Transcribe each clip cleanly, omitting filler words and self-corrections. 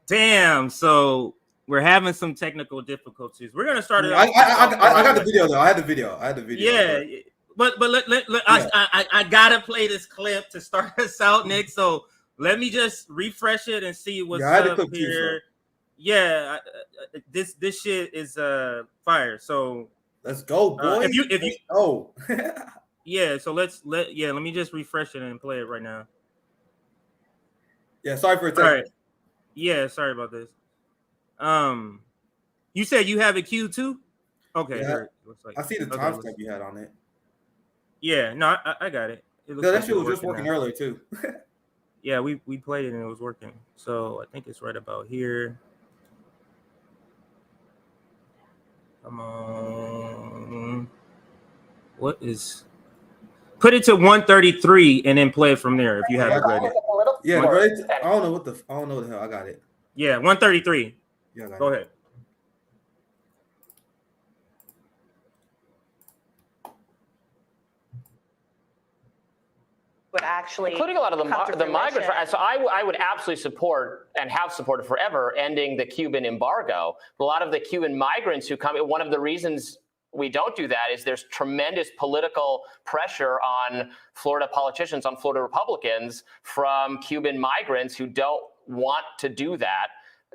Damn. So we're having some technical difficulties. We're gonna start it. I got the video though. I had the video. Yeah, but I gotta play this clip to start us out, Nick. So let me just refresh it and see what's up here. Yeah, this shit is fire. So let's go, boy. If you oh yeah, so let me just refresh it and play it right now. Yeah, sorry for a second. All right. Yeah, sorry about this. You said you have it queued too? Okay, yeah. here, looks like I see the timestamp you had on it. Yeah, no, I got it. It looks that shit was just working earlier too. Yeah, we played it and it was working. So I think it's right about here. Come on. What is? Put it to 133 and then play it from there if you have it ready. Yeah, right. I don't know what the hell. I got it. Yeah, 133. Yeah, go ahead. Would actually, including a lot of the migrants. So I would absolutely support and have supported forever ending the Cuban embargo. But a lot of the Cuban migrants who come, one of the reasons we don't do that is there's tremendous political pressure on Florida politicians, on Florida Republicans from Cuban migrants who don't want to do that.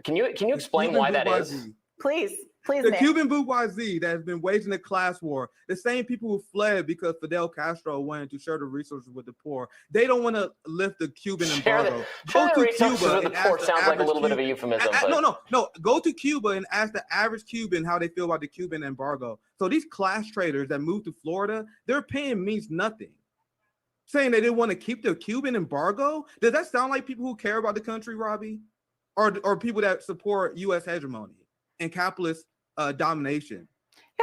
Can you explain why that is? Please, the Nick. Cuban bourgeoisie that has been waging a class war, the same people who fled because Fidel Castro wanted to share the resources with the poor, they don't want to lift the Cuban embargo. Go to Cuba. The poor sounds like a little bit of a euphemism. No. Go to Cuba and ask the average Cuban how they feel about the Cuban embargo. So these class traders that moved to Florida, their opinion means nothing. Saying they didn't want to keep the Cuban embargo, does that sound like people who care about the country, Robbie? Or people that support U.S. hegemony and capitalist domination?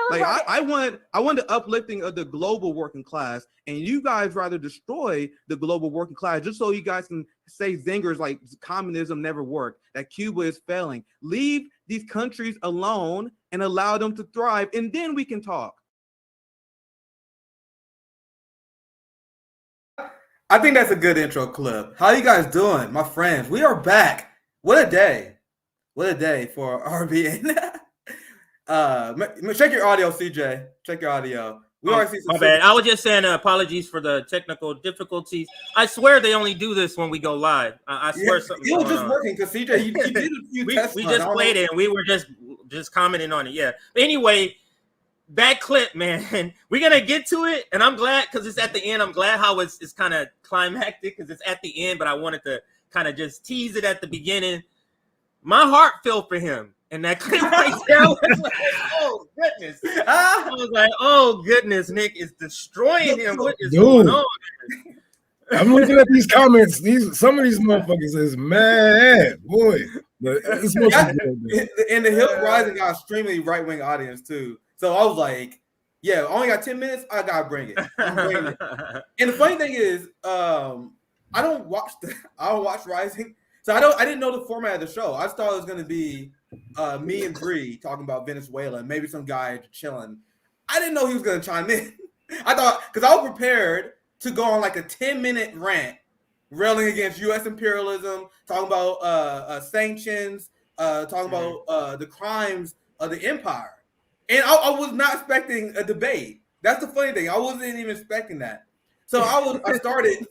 Like I want the uplifting of the global working class, and you guys rather destroy the global working class just so you guys can say zingers like communism never worked, that Cuba is failing. Leave these countries alone and allow them to thrive, and then we can talk. I think that's a good intro clip. How you guys doing, my friends? We are back. What a day. What a day for RBN. Check your audio, CJ. Check your audio. We already see some. My bad. I was just saying apologies for the technical difficulties. I swear they only do this when we go live. I swear something. It was just working because CJ, you did a few tests. We just played it and we were just commenting on it. Yeah. But anyway, that clip, man, we're gonna get to it, and I'm glad because it's at the end. I'm glad how it's kind of climactic because it's at the end, but I wanted to kind of just tease it at the beginning. My heart fell for him. And that clip right there was like, oh goodness. I was like, oh goodness, Nick is destroying him. What is going on? I'm looking at these comments. Some of these motherfuckers is mad, boy. But it's and the Hill Rising got extremely right-wing audience too. So I was like, yeah, I only got 10 minutes. I gotta bring it. And the funny thing is, I don't watch Rising. So I didn't know the format of the show. I just thought it was gonna be me and Bree talking about Venezuela and maybe some guy chilling. I didn't know he was gonna chime in. I thought because I was prepared to go on like a 10-minute rant, railing against U.S. imperialism, talking about sanctions, talking about the crimes of the empire, and I was not expecting a debate. That's the funny thing. I wasn't even expecting that. So I started.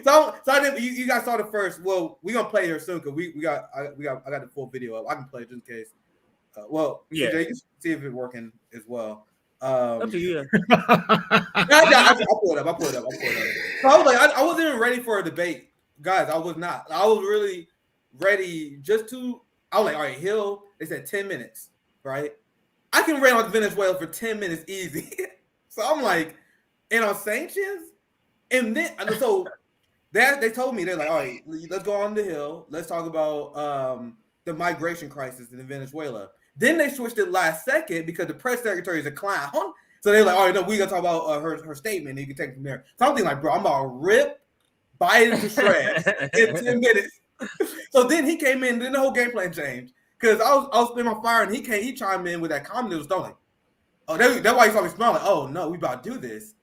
So I didn't. You guys saw it first. Well, we're gonna play here soon because I got the full video up. I can play it just in case. Yeah. CJ, you can see if it's working as well. Up to you. I pulled it up. So I was like, I wasn't even ready for a debate, guys. I was not. I was really ready just to. I was like, all right, Hill. They said 10 minutes, right? I can rant on Venezuela for 10 minutes easy. So I'm like, and on sanctions, and then so. They told me, they're like, all right, let's go on the Hill. Let's talk about the migration crisis in Venezuela. Then they switched it last second because the press secretary is a clown. So they're like, all right, no, we're going to talk about her statement. And you can take it from there. So I'm thinking like, bro, I'm about to rip Biden to shreds in 10 minutes. So then he came in, then the whole game plan changed. Because I was spinning my fire, and he chimed in with that communism stoning. Oh, that's why he saw me smiling. Like, oh, no, we about to do this.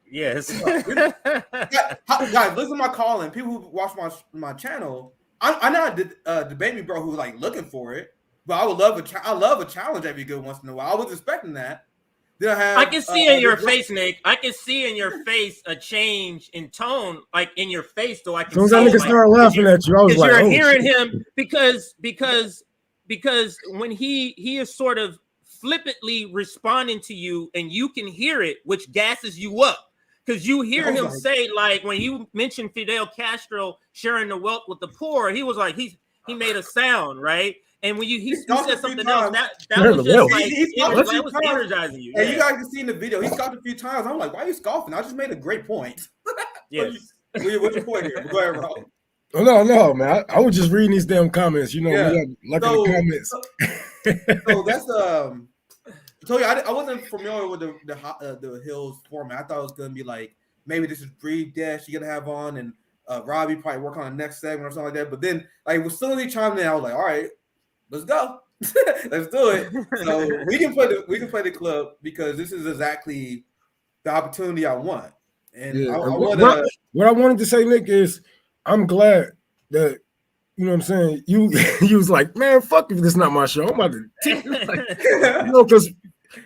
Yes. Guys, listen to my calling. People who watch my channel, I'm not debate me, bro, who like looking for it, but I would love I love a challenge every good once in a while. I was expecting that. Then I can see in your face, Nick. I can see in your face a change in tone, like in your face, though. I can. As soon as that nigga started laughing at you, I was like, you're oh, hearing shit. him because when he is sort of flippantly responding to you, and you can hear it, which gasses you up because you hear him say, like, when you mentioned Fidel Castro sharing the wealth with the poor, he was like he made a sound, right? And when he said something else, that was just like, that was energizing you. And you guys can see in the video, he scoffed a few times. I'm like, why are you scoffing? I just made a great point. Yes. What's your point here? Go ahead, Rob. Oh, no, man. I was just reading these damn comments. You know, we got like in the comments. So that's I told you I wasn't familiar with the Hills format. I thought it was gonna be like maybe this is Bree Dash you're gonna have on, and Robbie probably work on the next segment or something like that. But then, like, as soon as he chimed in, I was like, all right, let's go. Let's do it. So we can play the clip because this is exactly the opportunity I want. And what I wanted to say, Nick, is I'm glad that, you know what I'm saying, you was like, man, fuck if this is not my show. I'm about to like, you know, because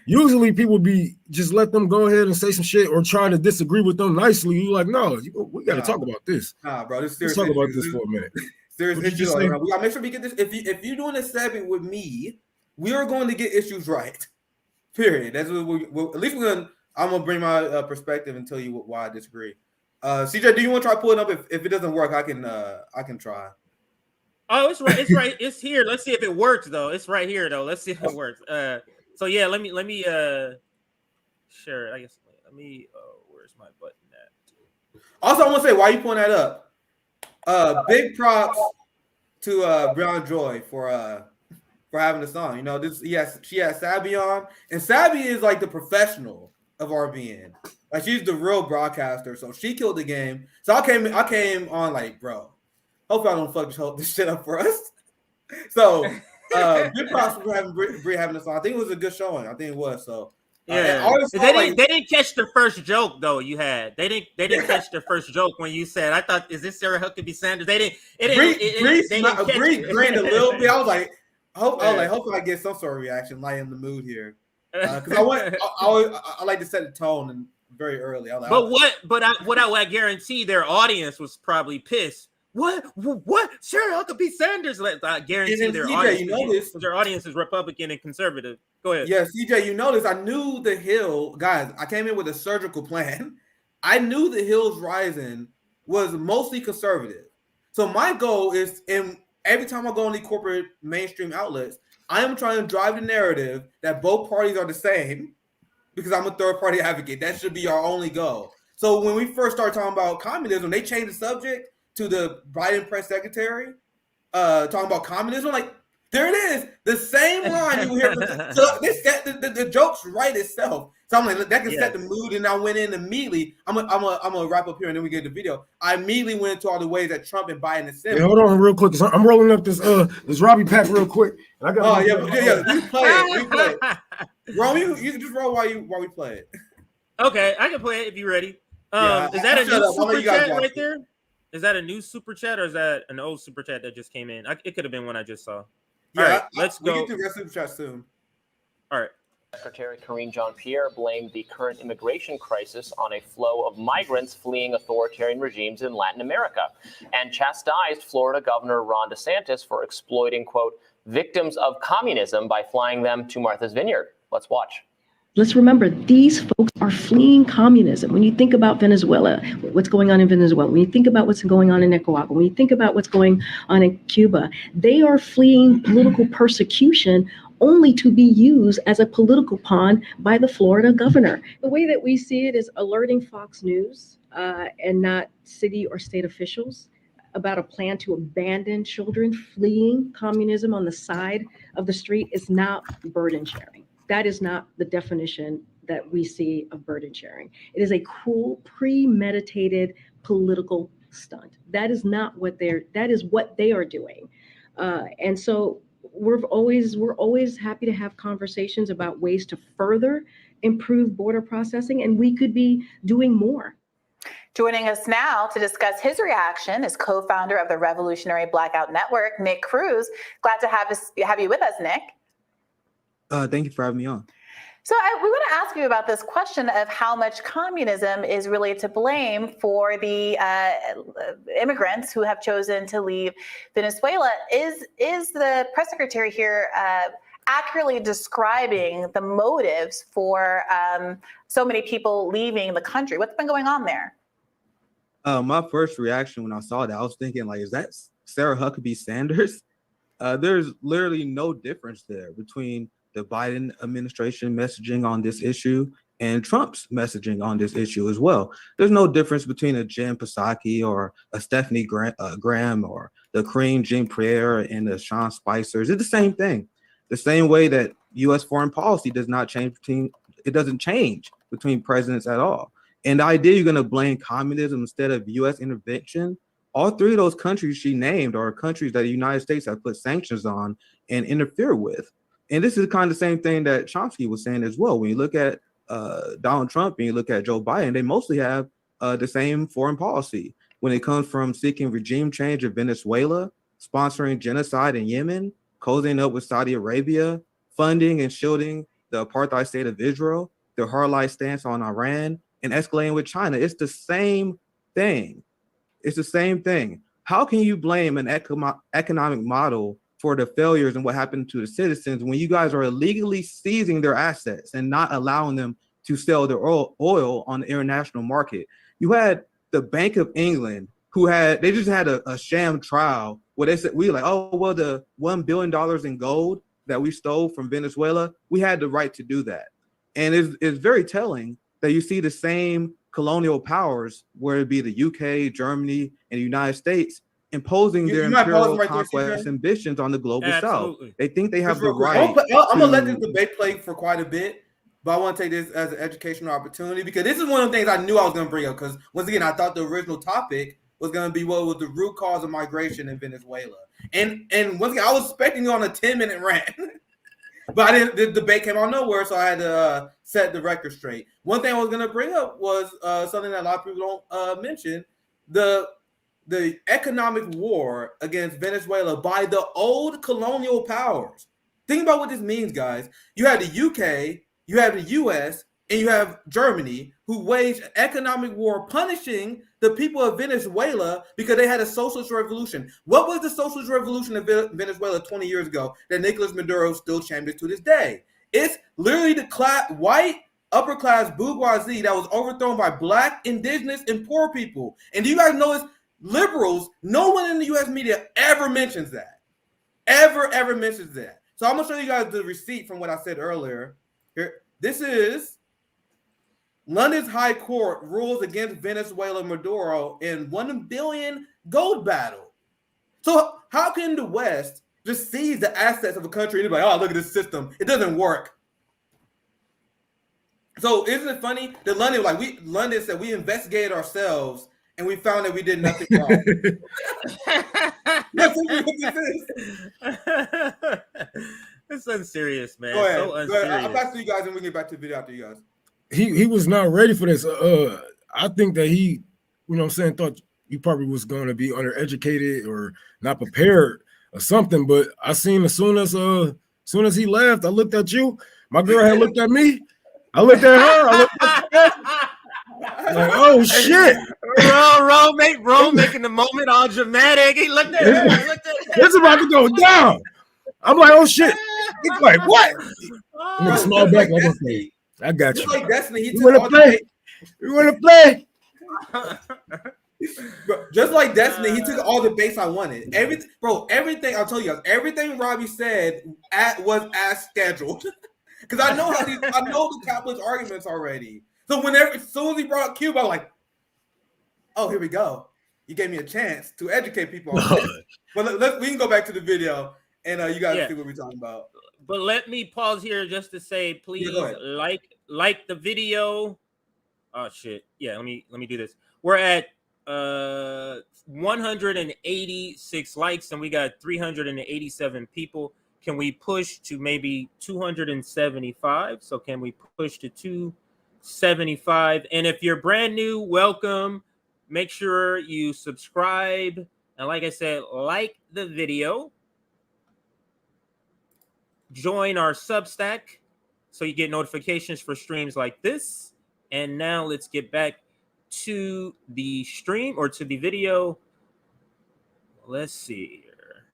usually people be just let them go ahead and say some shit or try to disagree with them nicely. You like, no, we got to talk about this. Nah, bro, this let's talk about this for a minute. Serious issues. We gotta make sure we get this. If you're doing a segment with me, we are going to get issues right. Period. That's what at least I'm gonna bring my perspective and tell you why I disagree. CJ, do you want to try pulling up? If it doesn't work, I can try. Oh, it's right. It's right. It's here. Let's see if it works though. It's right here though. Let's see if it works. So yeah, let me share it. I guess where's my button at? Also, I want to say why you pulling that up. Big props to Brown Joy for having this on. You know, she has Sabby on, and Sabby is like the professional of RBN. Like, she's the real broadcaster, so she killed the game. So I came on like, bro, hopefully I don't fuck this shit up for us. So big props for having Bree having this on. I think it was a good showing. I think it was. So yeah, they didn't catch the first joke though. You had they didn't catch the first joke when you said, I thought, is this Sarah Huckabee Sanders? They didn't. Bree grinned a little bit. I was like, hopefully I get some sort of reaction, light in the mood here, because I like to set the tone and very early. Like, what I guarantee their audience was probably pissed. What? Sarah Huckabee Sanders? I guarantee their audience. Their audience is Republican and conservative. Go ahead. Yeah, CJ, you notice I knew the Hill guys. I came in with a surgical plan. I knew the Hills Rising was mostly conservative. So my goal is, and every time I go on the corporate mainstream outlets, I am trying to drive the narrative that both parties are the same, because I'm a third party advocate. That should be our only goal. So when we first started talking about communism, they changed the subject to the Biden press secretary talking about communism. Like, there it is, the same line you hear. So the joke's right itself. So I'm like, that can set the mood. And I went in immediately. I'm gonna wrap up here and then we get the video. I immediately went into all the ways that Trump and Biden is similar. Hey, hold on real quick. I'm rolling up this Robbie pack real quick. And I got we play it. Roll, you can just roll while we play it. Okay, I can play it if you're ready. Is that a new super chat right there? Is that a new super chat or is that an old super chat that just came in? It could have been one I just saw. Yeah, all right, let's go. We can do that super chat soon. All right. Secretary Karine Jean-Pierre blamed the current immigration crisis on a flow of migrants fleeing authoritarian regimes in Latin America, and chastised Florida Governor Ron DeSantis for exploiting, quote, victims of communism by flying them to Martha's Vineyard. Let's watch. Let's remember, these folks are fleeing communism. When you think about Venezuela, what's going on in Venezuela, when you think about what's going on in Nicaragua, when you think about what's going on in Cuba, they are fleeing political persecution only to be used as a political pawn by the Florida governor. The way that we see it is alerting Fox News and not city or state officials about a plan to abandon children fleeing communism on the side of the street is not burden sharing. That is not the definition that we see of burden sharing. It is a cruel, premeditated political stunt. That is not what that is what they are doing. And so we're always happy to have conversations about ways to further improve border processing, and we could be doing more. Joining us now to discuss his reaction is co-founder of the Revolutionary Blackout Network, Nick Cruz. Glad to have you with us, Nick. Thank you for having me on. So we want to ask you about this question of how much communism is really to blame for the immigrants who have chosen to leave Venezuela. Is the press secretary here accurately describing the motives for so many people leaving the country? What's been going on there? My first reaction when I saw that, I was thinking, like, is that Sarah Huckabee Sanders? There's literally no difference there between the Biden administration messaging on this issue and Trump's messaging on this issue as well. There's no difference between a Jen Psaki or a Stephanie Graham or the Karine Jean-Pierre and the Sean Spicers. It's the same thing. The same way that U.S. foreign policy doesn't change between presidents at all. And the idea you're going to blame communism instead of U.S. intervention, all three of those countries she named are countries that the United States have put sanctions on and interfere with. And this is kind of the same thing that Chomsky was saying as well. When you look at Donald Trump and you look at Joe Biden, they mostly have the same foreign policy. When it comes from seeking regime change in Venezuela, sponsoring genocide in Yemen, cozying up with Saudi Arabia, funding and shielding the apartheid state of Israel, their hard-line stance on Iran, and escalating with China. It's the same thing. It's the same thing. How can you blame an economic model for the failures and what happened to the citizens when you guys are illegally seizing their assets and not allowing them to sell their oil on the international market? You had the Bank of England they just had a sham trial where they said, we were like, oh, well, the $1 billion in gold that we stole from Venezuela, we had the right to do that. And it's very telling that you see the same colonial powers, whether it be the UK, Germany, and the United States, imposing their imperial conquest ambitions on the global South. They think they have the right. I'm going to let this debate play for quite a bit, but I want to take this as an educational opportunity because this is one of the things I knew I was going to bring up because, once again, I thought the original topic was going to be what was the root cause of migration in Venezuela. And once again, I was expecting you on a 10-minute rant. But the debate came out of nowhere, so I had to set the record straight. One thing I was going to bring up was something that a lot of people don't mention, the economic war against Venezuela by the old colonial powers. Think about what this means, guys. You have the UK, you have the US, and you have Germany who waged an economic war punishing the people of Venezuela because they had a socialist revolution. What was the socialist revolution in Venezuela 20 years ago that Nicolas Maduro still champions to this day? It's literally the white upper class bourgeoisie that was overthrown by black, indigenous, and poor people. And do you guys notice liberals, no one in the US media ever mentions that. Ever mentions that. So I'm going to show you guys the receipt from what I said earlier. Here, this is London's High Court rules against Venezuela Maduro in $1 billion gold battle. So how can the West just seize the assets of a country and be like, oh, look at this system. It doesn't work. So isn't it funny that London said we investigated ourselves and we found that we did nothing wrong. That's what this is. It's unserious, man. Go ahead. So unserious. I'll back to you guys and we get back to the video after you guys. He was not ready for this. I think that he, thought you probably was going to be undereducated or not prepared or something. But I seen as soon as he left, I looked at you. My girl had looked at me. I looked at her. I looked at her. Like, oh shit! Ro making the moment all dramatic. He looked at her. It's about to go down. I'm like, oh shit! He's like, what? I'm small back like, okay, I got you. Just like Destiny, You want to play? Just like Destiny, he took all the base I wanted. Everything I'll tell you guys, everything Robbie said was as scheduled. Because I know the capitalist arguments already. So as soon as he brought up Cuba, I'm like, oh, here we go. You gave me a chance to educate people on this. But we can go back to the video and you guys see what we're talking about. But let me pause here just to say, please like the video. Oh shit. Yeah, let me do this. We're at 186 likes and we got 387 people. Can we push to maybe 275? So can we push to 275? And if you're brand new, welcome. make sure you subscribe. And like I said, like the video. Join our Substack so you get notifications for streams like this. And now let's get back to the stream or to the video. Let's see here.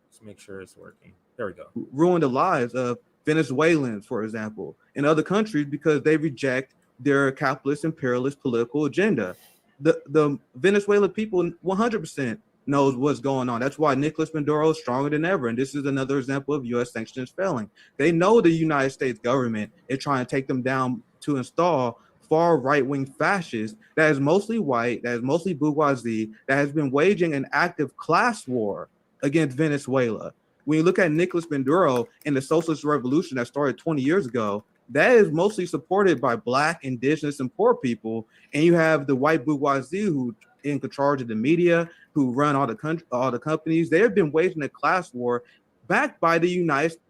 Let's make sure it's working. There we go. Ruin the lives of Venezuelans, for example, in other countries because they reject their capitalist imperialist political agenda. The Venezuelan people 100% knows what's going on. That's why Nicolas Maduro is stronger than ever. And this is another example of U.S. sanctions failing. They know the United States government is trying to take them down to install far right-wing fascists that is mostly white, that is mostly bourgeoisie, that has been waging an active class war against Venezuela. When you look at Nicolas Maduro and the socialist revolution that started 20 years ago, that is mostly supported by Black, indigenous, and poor people. And you have the white bourgeoisie who in charge of the media, who run all the companies. They have been waging a class war backed by the United States.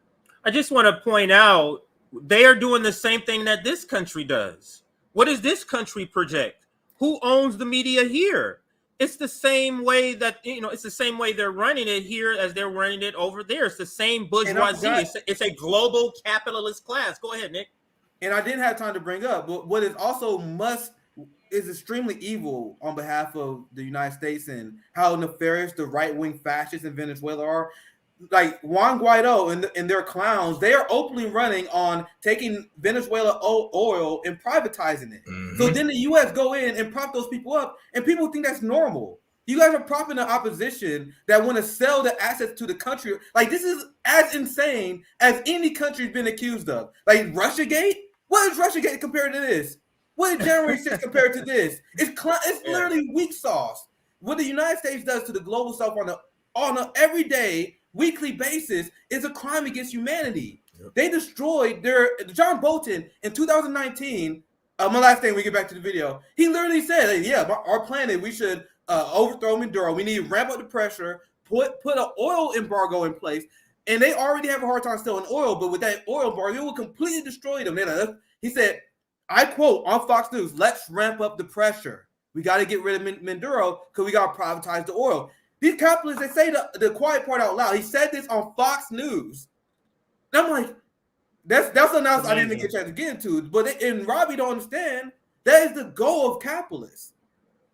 I just want to point out they are doing the same thing that this country does. What does this country project? Who owns the media here? It's the same way that, it's the same way they're running it here as they're running it over there. It's the same bourgeoisie. It's a global capitalist class. Go ahead, Nick. And I didn't have time to bring up, but what is also is extremely evil on behalf of the United States and how nefarious the right-wing fascists in Venezuela are. Like Juan Guaido and their clowns, they are openly running on taking Venezuela oil and privatizing it. Mm-hmm. So then the U.S. go in and prop those people up, and people think that's normal. You guys are propping the opposition that want to sell the assets to the country. Like, this is as insane as any country's been accused of. Like Russiagate? What is Russiagate compared to this? What is January 6th compared to this? It's literally weak sauce. What the United States does to the global South on a everyday, weekly basis is a crime against humanity. Yep. They destroyed John Bolton in 2019. My last thing, we get back to the video. He literally said, our plan is we should overthrow Maduro. We need to ramp up the pressure, put an oil embargo in place. And they already have a hard time selling oil, but with that oil embargo, it will completely destroy them. He said, I quote on Fox News, let's ramp up the pressure. We got to get rid of Maduro because we got to privatize the oil. These capitalists, they say the quiet part out loud. He said this on Fox News. And I'm like, that's an announcement I didn't get a chance to get into. But and Robbie don't understand, that is the goal of capitalists.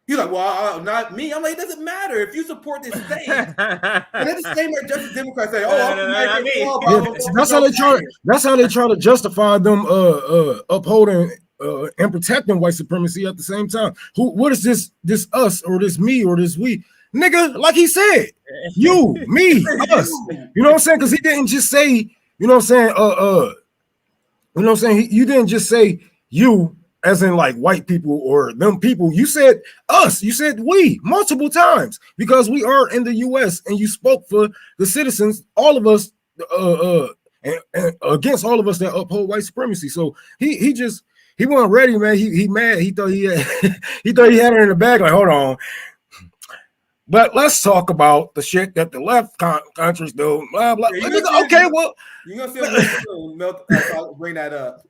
He's like, well, not me. I'm like, it doesn't matter if you support this state. And that's the same way Justice Democrats say, that's how they try to justify them upholding and protecting white supremacy at the same time. What is this us or this me or this we? Nigga, like he said, you, me, us. You know what I'm saying? Because he didn't just say, you know what I'm saying? You didn't just say you as in like white people or them people. You said us. You said we multiple times because we are in the U.S. and you spoke for the citizens, all of us, and against all of us that uphold white supremacy. So he wasn't ready, man. He mad. He thought he had it in the bag. Like, hold on. But let's talk about the shit that the left countries do. Blah blah. Okay, well, you're gonna see I'll bring that up.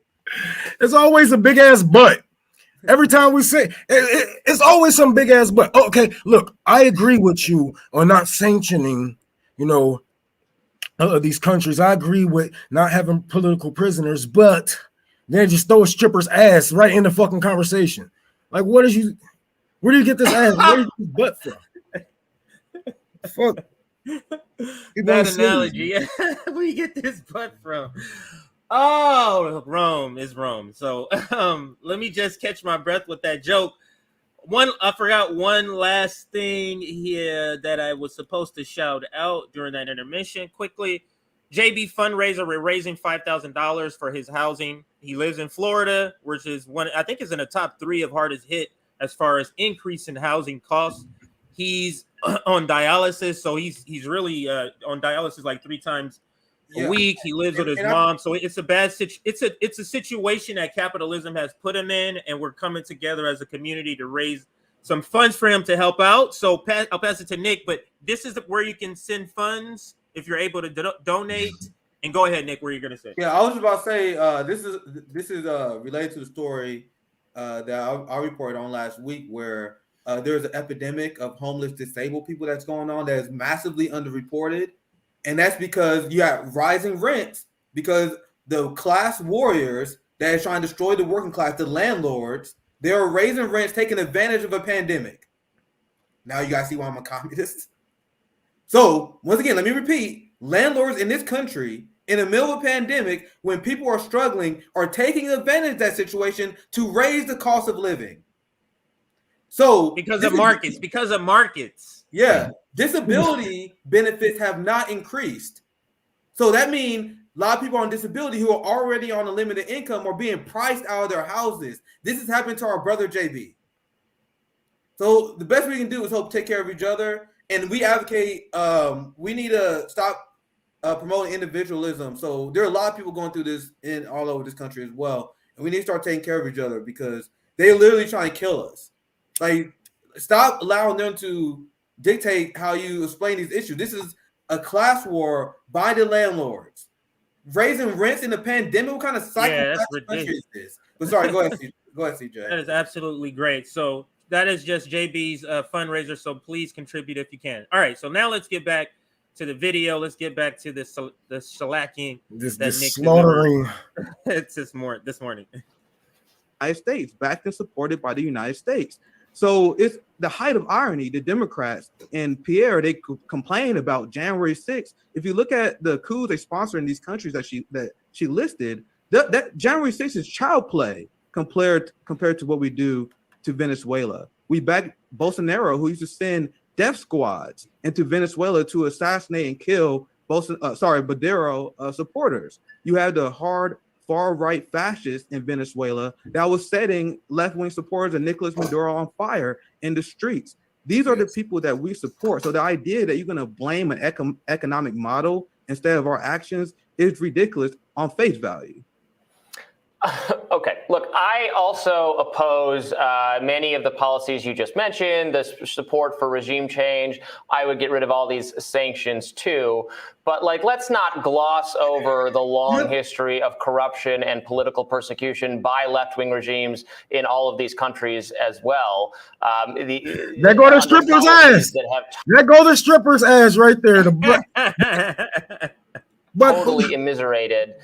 It's always a big ass butt. Every time we say it's always some big ass butt. Okay, look, I agree with you on not sanctioning, these countries. I agree with not having political prisoners, but then just throw a stripper's ass right in the fucking conversation. Like, where do you get this ass? Where do you get this butt from? Fuck. That analogy. Where you get this butt from? Oh, Rome is Rome. So let me just catch my breath with that joke. I forgot one last thing here that I was supposed to shout out during that intermission. Quickly, JB fundraiser, we're raising $5,000 for his housing. He lives in Florida, which is I think is in the top 3 of hardest hit as far as increase in housing costs. He's on dialysis, so he's really on dialysis like 3 times a week. He lives with his mom, so it's a bad it's a situation that capitalism has put him in, and we're coming together as a community to raise some funds for him to help out. So I'll pass it to Nick, but this is where you can send funds if you're able to donate. And go ahead, Nick. What are you gonna say? Yeah, I was just about to say this is related to the story that I reported on last week, where there's an epidemic of homeless disabled people that's going on that is massively underreported. And that's because you have rising rents because the class warriors that are trying to destroy the working class, the landlords, they're raising rents, taking advantage of a pandemic. Now you guys see why I'm a communist. So once again, let me repeat, landlords in this country in the middle of a pandemic, when people are struggling, are taking advantage of that situation to raise the cost of living. So because of markets. Yeah, disability benefits have not increased. So that means a lot of people on disability who are already on a limited income are being priced out of their houses. This is happening to our brother JB. So the best we can do is hope to take care of each other. And we advocate, we need to stop promoting individualism. So there are a lot of people going through this all over this country as well. And we need to start taking care of each other because they're literally trying to kill us. Like, stop allowing them to dictate how you explain these issues. This is a class war by the landlords. Raising rents in the pandemic, what kind of psychopath country is this? But sorry, go ahead, CJ. That is absolutely great. So that is just JB's fundraiser. So please contribute if you can. All right. So now let's get back to the video. Let's get back to the shellacking. This slaughtering. It's this morning. United States, backed and supported by the United States. So it's the height of irony. The Democrats and Pierre, they complain about January 6th. If you look at the coups they sponsor in these countries that she listed, that January 6th is child play compared to what we do to Venezuela. We back Bolsonaro, who used to send death squads into Venezuela to assassinate and kill Maduro supporters. You have the far-right fascists in Venezuela that was setting left-wing supporters of Nicolas Maduro on fire in the streets. These are the people that we support. So the idea that you're going to blame an economic model instead of our actions is ridiculous on face value. Okay, look, I also oppose many of the policies you just mentioned, the support for regime change. I would get rid of all these sanctions too. But let's not gloss over the long history of corruption and political persecution by left-wing regimes in all of these countries as well. There go the stripper's ass. There go the stripper's ass right there. Totally immiserated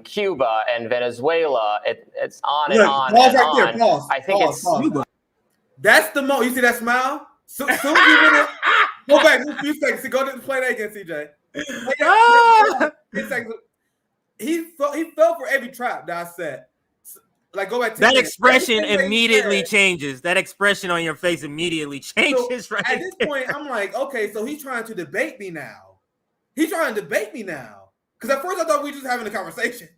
Cuba and Venezuela. It's on and on pause and right on. There, pause, I think pause. That's the moment. You see that smile? Soon as you go back a few seconds. Go to play that again, CJ. He fell for every trap that I said. Go back to that expression immediately changes. That expression on your face immediately changes. So right at this point, I'm like, okay, so he's trying to debate me now. He's trying to debate me now. Because at first I thought we were just having a conversation.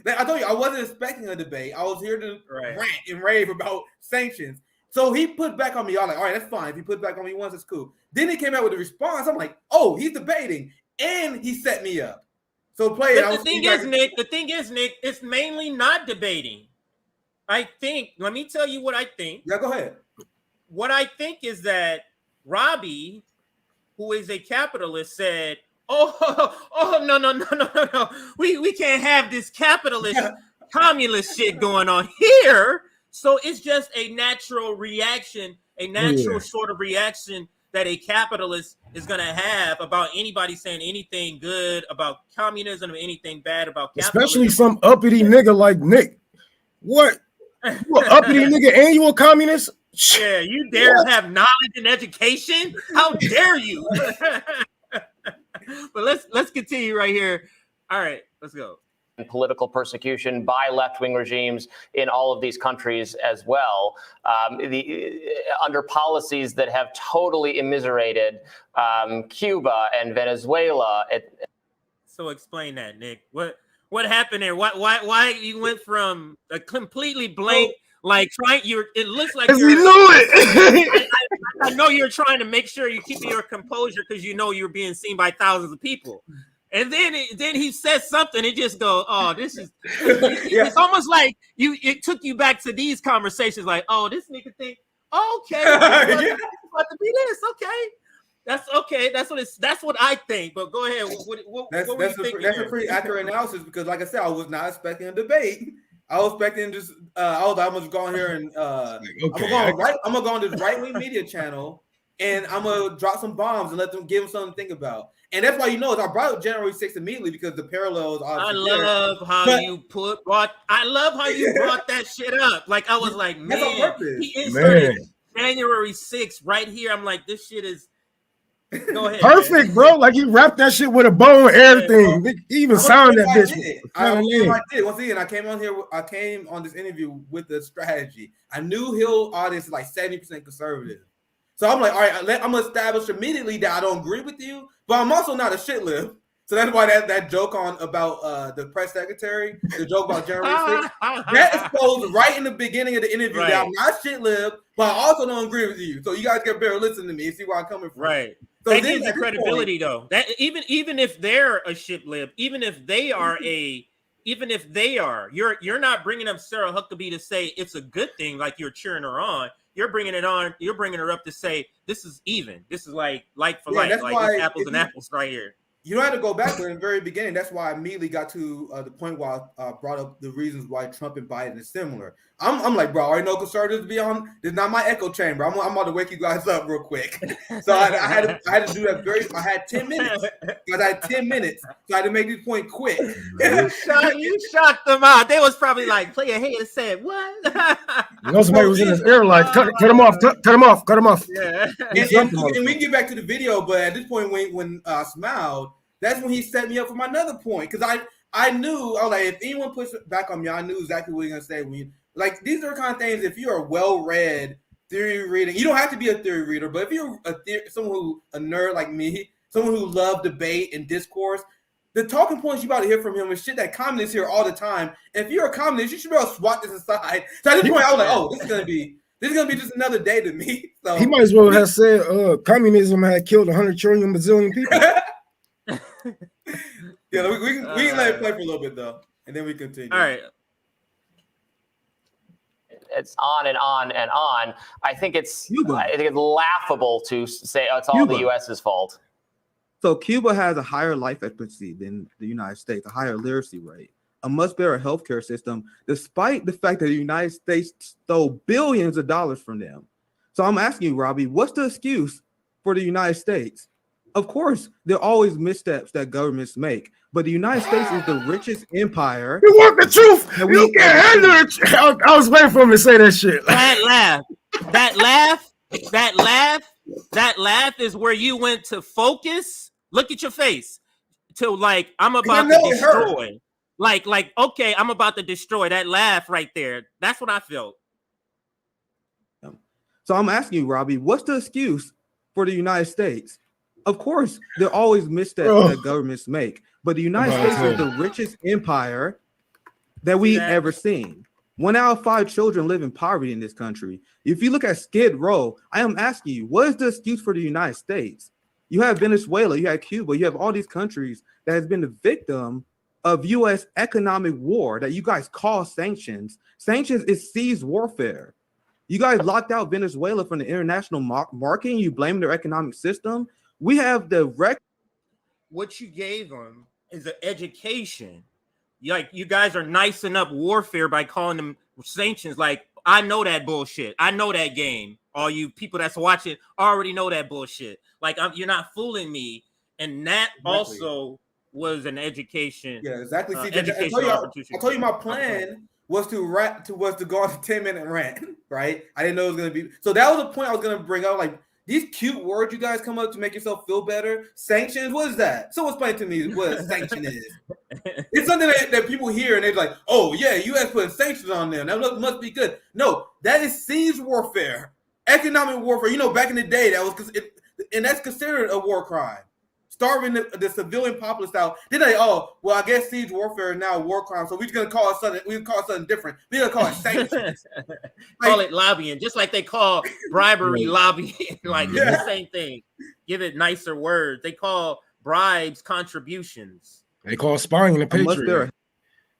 I told you, I wasn't expecting a debate. I was here to rant and rave about sanctions. So he put back on me. Y'all like, all right, that's fine. If he put back on me once, it's cool. Then he came out with a response. I'm like, oh, he's debating. And he set me up. So play it. The thing is, Nick, it's mainly not debating. I think, let me tell you what I think. Yeah, go ahead. What I think is that Robbie, who is a capitalist, said, Oh no. We can't have this capitalist communist shit going on here. So it's just a natural reaction, sort of reaction that a capitalist is gonna have about anybody saying anything good about communism or anything bad about capitalism. Especially some uppity nigga like Nick. What? You an uppity nigga and you a communist? Yeah, you dare have knowledge and education? How dare you? But let's continue right here. All right, let's go. Political persecution by left-wing regimes in all of these countries as well, under policies that have totally immiserated Cuba and Venezuela. So explain that, Nick. What happened there? Why you went from a completely blank, it looks like you knew it. I know you're trying to make sure you keep your composure because you know you're being seen by thousands of people. And then he says something and just go, oh, this is it's almost like it took you back to these conversations like, oh, this nigga think, okay, it's about to be this, okay. That's okay. That's what I think. But go ahead. What were you thinking? That's a pretty accurate analysis because, like I said, I was not expecting a debate. I was expecting just I'm gonna go on here and I'm gonna go on this right-wing media channel and I'm gonna drop some bombs and let them give them something to think about. And that's why I brought up January 6th immediately because the parallels are. I love how you brought that shit up. Like I was like, man, he inserted January 6th right here. I'm like, this shit is go ahead. Perfect, man. Bro. Like he wrapped that shit with a bow and everything. Yeah, he even signed that bitch. I did. Once again, I came on this interview with the strategy. I knew Hill audience is like 70% conservative. So I'm like, all right, I'm gonna establish immediately that I don't agree with you, but I'm also not a shit lib. So that's why that joke about the press secretary, the joke about January 6th, that exposed right in the beginning of the interview that I'm not shit lib, but I also don't agree with you. So you guys get better listen to me and see where I'm coming from. Right. So that gives you credibility though. That even if they're a shit lib, even if they are, you're not bringing up Sarah Huckabee to say it's a good thing, like you're cheering her on. You're bringing her up to say this is even. This is like for like it's apples and apples right here. You don't have to go back to the very beginning. That's why I immediately got to the point where I brought up the reasons why Trump and Biden is similar. I'm like, bro, I already know conservatives be on. This is not my echo chamber. I'm about to wake you guys up real quick. So I had to do that I had 10 minutes. Because I had 10 minutes. So I had to make this point quick. You shocked them out. They was probably like, play a head and said, what? Somebody was in his ear like, cut him off. Yeah. And we can get back to the video, but at this point, when I smiled, that's when he set me up for my another point. Because I knew, I was like, if anyone puts it back on me, I knew exactly what he was going to say. Like, these are the kind of things, if you're a well-read theory reading, you don't have to be a theory reader, but if you're a nerd like me, someone who loves debate and discourse, the talking points you about to hear from him is shit that communists hear all the time. And if you're a communist, you should be able to swat this aside. So at this point, I was like, oh, this is gonna be just another day to me. So he might as well have said communism had killed 100 trillion bazillion people. Yeah, we can let it play for a little bit though, and then we continue. All right. It's on and on and on. I think it's laughable to say it's all the U.S.'s fault. So Cuba has a higher life expectancy than the United States, a higher literacy rate, a much better healthcare system, despite the fact that the United States stole billions of dollars from them. So I'm asking you, Robbie, what's the excuse for the United States? Of course, there are always missteps that governments make, but the United States is the richest empire. You want the truth? You can't handle it. I was waiting for him to say that shit. That laugh is where you went to focus. Look at your face. To like, I'm about to destroy. Like, okay, I'm about to destroy. That laugh right there. That's what I felt. So I'm asking you, Robbie, what's the excuse for the United States? Of course, there are always missteps that governments make, but the United States is the richest empire that we've ever seen. 1 out of 5 children live in poverty in this country. If you look at Skid Row, I am asking you, what is the excuse for the United States? You have Venezuela, you have Cuba, you have all these countries that has been the victim of U.S. economic war that you guys call sanctions. Sanctions is seized warfare. You guys locked out Venezuela from the international market. You blame their economic system. We have the what you gave them is an education. Like, you guys are nicing up warfare by calling them sanctions. Like, I know that bullshit. I know that game. All you people that's watching already know that bullshit. Like, you're not fooling me. And that also was an education. Yeah, exactly. See, I told you my plan was to go on a 10-minute rant, right? I didn't know it was gonna be. So that was the point I was gonna bring up. Like, these cute words you guys come up to make yourself feel better. Sanctions, what is that? Someone explain to me what a sanction is. It's something that people hear and they're like, oh yeah, U.S. putting sanctions on them. That must be good. No, that is siege warfare, economic warfare. You know, back in the day, and that's considered a war crime. Starving the civilian populace out. Then they, I guess siege warfare is now a war crime. So we're gonna call it something. We're gonna call it something different. We're gonna call it sanctions. Call it lobbying, just like they call bribery lobbying. Like, it's the same thing. Give it nicer words. They call bribes contributions. They call spying a patriot.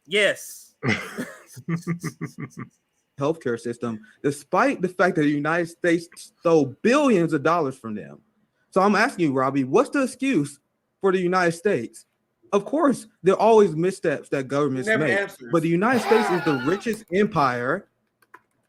Yes. Healthcare system, despite the fact that the United States stole billions of dollars from them. So I'm asking you, Robbie, what's the excuse for the United States? Of course, there are always missteps that governments Never make, answers. but the United States is the richest empire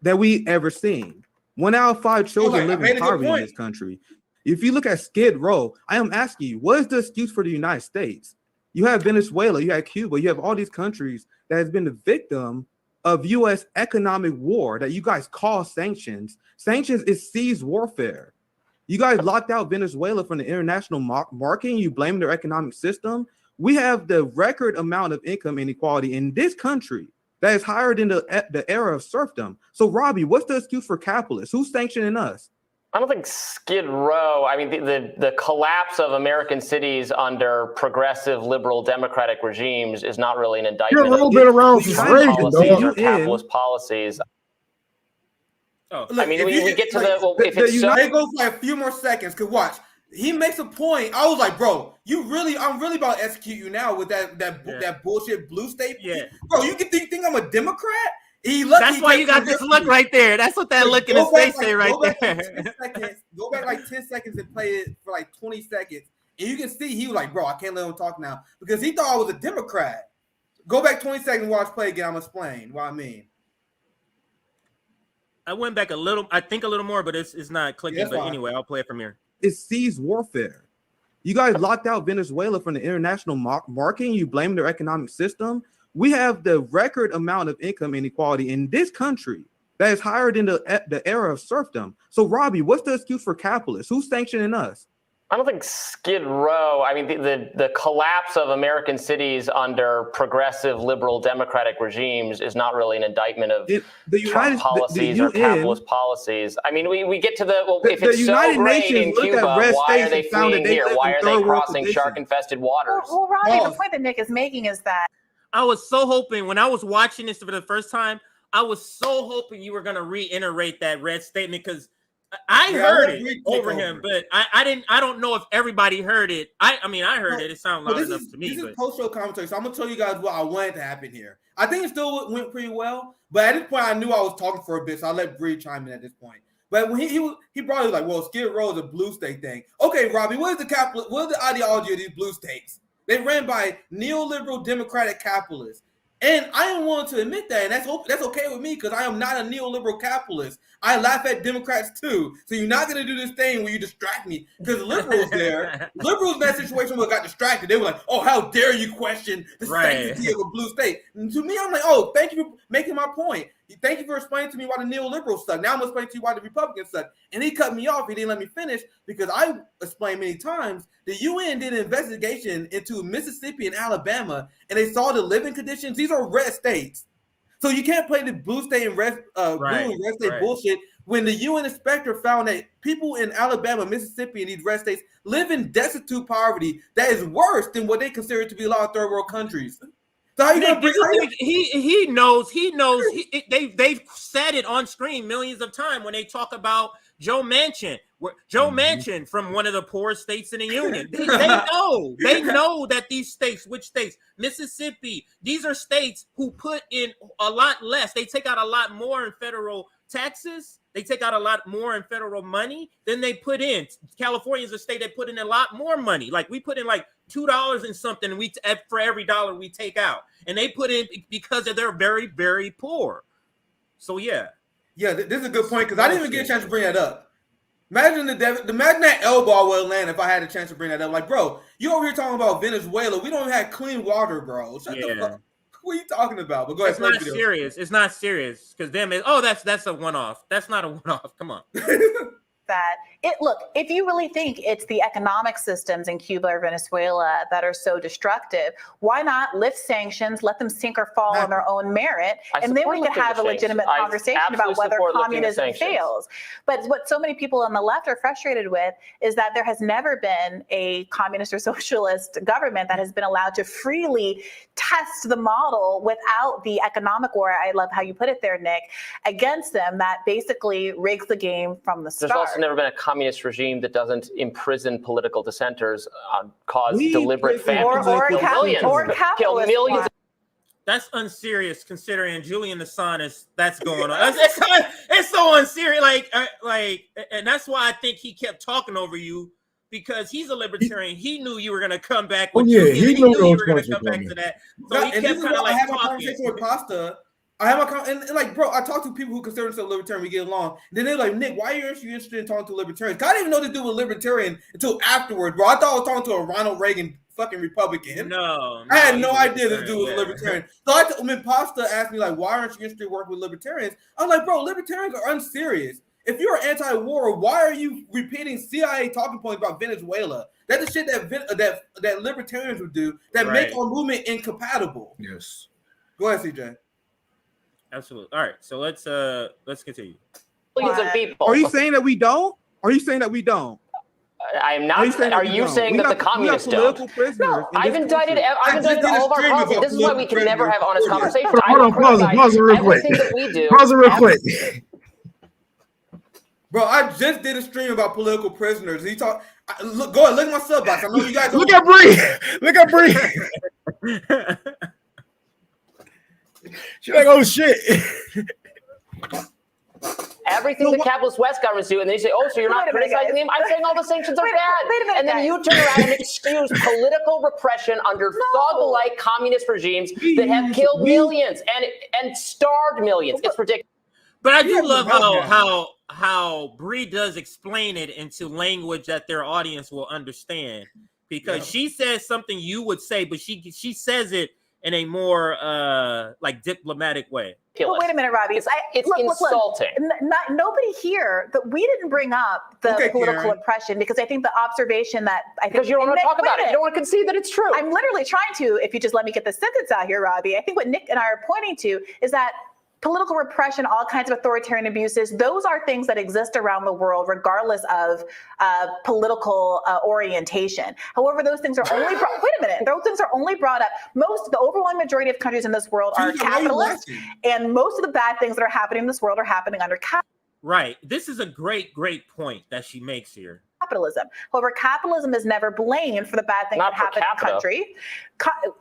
that we ever seen. 1 out of 5 children live in poverty in this country. If you look at Skid Row, I am asking you, what is the excuse for the United States? You have Venezuela, you have Cuba, you have all these countries that has been the victim of U.S. economic war that you guys call sanctions. Sanctions is seized warfare. You guys locked out Venezuela from the international market. You blame their economic system. We have the record amount of income inequality in this country that is higher than the era of serfdom. So, Robbie, what's the excuse for capitalists? Who's sanctioning us? I don't think Skid Row, I mean, the collapse of American cities under progressive liberal democratic regimes is not really an indictment of been around for policies or capitalist policies. Oh, I mean, we get to if it's so. It goes like a few more seconds. Cause watch, he makes a point. I was like, bro, I'm really about to execute you now with that bullshit blue state. Yeah, bro, you think I'm a Democrat? That's why you got this look right there. That's what that look in his face say right there. Go back like 10 seconds and play it for like 20 seconds. And you can see he was like, bro, I can't let him talk now because he thought I was a Democrat. Go back 20 seconds and watch play again. I'm going to explain what I mean. I went back a little more, but it's not clicking. Yeah, but anyway, I'll play it from here. It's seized warfare. You guys locked out Venezuela from the international market. You blame their economic system. We have the record amount of income inequality in this country that is higher than the era of serfdom. So, Robbie, what's the excuse for capitalists? Who's sanctioning us? I don't think Skid Row, I mean, the collapse of American cities under progressive liberal democratic regimes is not really an indictment of Trump policies or capitalist policies. I mean, we get to if it's so great in Cuba, why are they fleeing here? Why are they crossing shark-infested waters? Well, Robbie, the point that Nick is making is that I was so hoping when I was watching this for the first time, I was so hoping you were going to reiterate that red statement because I heard it over him, but I don't know if everybody heard it. I mean, I heard it. It sounded loud enough to me. This is post-show commentary, so I'm going to tell you guys what I wanted to happen here. I think it still went pretty well, but at this point, I knew I was talking for a bit, so I let Bree chime in at this point. But when he brought it like, well, Skid Row is a blue state thing. Okay, Robbie, what is the ideology of these blue states? They ran by neoliberal democratic capitalists. And I am willing to admit that, and that's okay with me because I am not a neoliberal capitalist. I laugh at Democrats too. So you're not going to do this thing where you distract me because liberals in that situation got distracted. They were like, oh, how dare you question the sanctity of a blue state? And to me, I'm like, oh, thank you for making my point. Thank you for explaining to me why the neoliberals suck. Now I'm going to explain to you why the Republicans suck. And he cut me off. He didn't let me finish because I explained many times the UN did an investigation into Mississippi and Alabama, and they saw the living conditions. These are red states. So you can't play the blue state and red state bullshit when the UN inspector found that people in Alabama, Mississippi, and these red states live in destitute poverty that is worse than what they consider to be a lot of third world countries. So how you gonna bring he knows they've said it on screen millions of times when they talk about Joe Manchin. Manchin from one of the poorest states in the union. They know that these states, which states? Mississippi, these are states who put in a lot less. They take out a lot more in federal taxes. They take out a lot more in federal money than they put in. California is a state that put in a lot more money. Like we put in like $2 and something for every dollar we take out. And they put in because they're very, very poor. So yeah. Yeah, this is a good point because I didn't even get a chance to bring that up. Imagine that elbow would land if I had a chance to bring that up. Like, bro, you over here talking about Venezuela. We don't have clean water, bro. Shut the fuck. What are you talking about? But go ahead. It's not serious. It's not serious because that's a one-off. That's not a one-off. Come on. That if you really think it's the economic systems in Cuba or Venezuela that are so destructive, why not lift sanctions, let them sink or fall on their own merit, and then we could have a legitimate conversation about whether communism fails. But what so many people on the left are frustrated with is that there has never been a communist or socialist government that has been allowed to freely test the model without the economic war, I love how you put it there, Nick, against them that basically rigs the game from the start. There's also never been a communist regime that doesn't imprison political dissenters, cause deliberate famines, kill millions. That's unserious considering Julian Assange that's going on. It's so unserious. Like, and that's why I think he kept talking over you because he's a libertarian. He knew you were going to come back. Oh, With yeah, Cuban, he and knew you those were going points to were come back coming. to that. So he and kept this is kind of why I like had my talking. conversation with Pasta. I have like, bro, I talk to people who consider themselves libertarian. We get along. Then they're like, Nick, why are you interested in talking to libertarians? I didn't even know to do with libertarian until afterward, bro. I thought I was talking to a Ronald Reagan fucking Republican. No, I had no he's a idea this dude was a yeah. libertarian. So when Pasta asked me like, why aren't you interested in working with libertarians? I was like, bro, libertarians are unserious. If you're anti-war, why are you repeating CIA talking points about Venezuela? That's the shit that libertarians would do that make our movement incompatible. Yes. Go ahead, CJ. Absolutely. All right, so let's continue. Millions of people. Are you saying that we don't? Are you saying that we don't? I am not. Are you saying that the communists don't? No, I've indicted all of our policies. This is why we can never have honest conversations. Hold on, pause it real quick. Everything that we do. Pause it real quick. Bro, I just did a stream about political prisoners. He talked. Look, go ahead, look at my sub box. I know you guys. Look at Bree. Look at Bree. She's like, oh shit. Everything the capitalist West governments do, and they say, "Oh, so you're not criticizing them?" I'm saying all the sanctions are bad, and then you turn around and excuse political repression under thug-like communist regimes that have killed millions and starved millions. It's ridiculous. But I do love how Bree does explain it into language that their audience will understand, because she says something you would say, but she says it in a more like diplomatic way. Well, wait a minute, Robbie. It's insulting. Nobody here, that we didn't bring up the political oppression, because I think the observation that I think, because you don't want to talk about it. You don't want to concede that it's true. I'm literally trying to. If you just let me get the sentence out here, Robbie. I think what Nick and I are pointing to is that political repression, all kinds of authoritarian abuses, those are things that exist around the world, regardless of political orientation. However, those things are only those things are only brought up. The overwhelming majority of countries in this world are capitalist, and most of the bad things that are happening in this world are happening under capitalism. Right. This is a great point that she makes here. Capitalism. However, capitalism is never blamed for the bad things that happen in a country.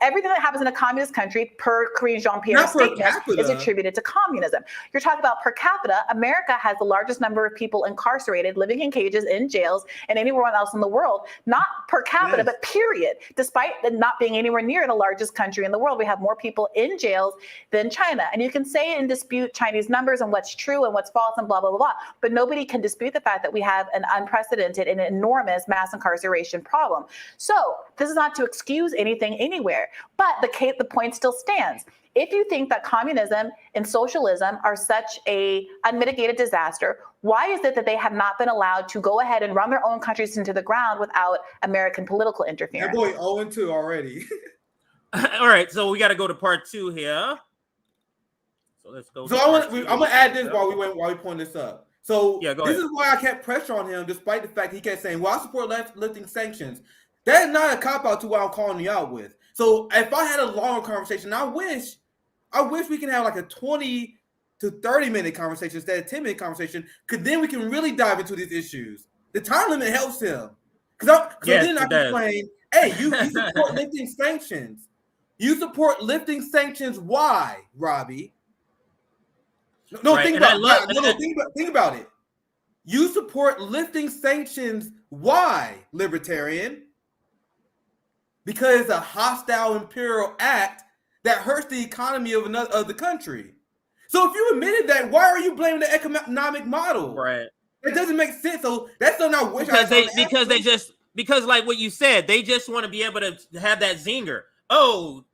Everything that happens in a communist country, per Korean Jean-Pierre's statement, is attributed to communism. You're talking about per capita. America has the largest number of people incarcerated, living in cages, in jails, and anywhere else in the world. Not per capita, but period. Despite not being anywhere near the largest country in the world, we have more people in jails than China. And you can say and dispute Chinese numbers and what's true and what's false and blah, blah, blah, blah. But nobody can dispute the fact that we have an unprecedented and enormous mass incarceration problem. So this is not to excuse anything anywhere, but the point still stands. If you think that communism and socialism are such a unmitigated disaster, why is it that they have not been allowed to go ahead and run their own countries into the ground without American political interference? That boy 0-2 already. All right, so we got to go to part 2 here. So let's go. So I'm gonna add this while we point this up. So this is why I kept pressure on him, despite the fact he kept saying, "Well, I support lifting sanctions." That is not a cop out to what I'm calling you out with. So if I had a longer conversation, I wish we can have like a 20 to 30-minute conversation instead of 10-minute conversation, because then we can really dive into these issues. The time limit helps him. Because then I can explain, hey, you support lifting sanctions. You support lifting sanctions. Why, Robbie? No, right. think about it. You support lifting sanctions. Why, libertarian? Because it's a hostile imperial act that hurts the economy of the country. So if you admitted that, why are you blaming the economic model? Right. It doesn't make sense. So that's still not what because like what you said, they just want to be able to have that zinger. Oh,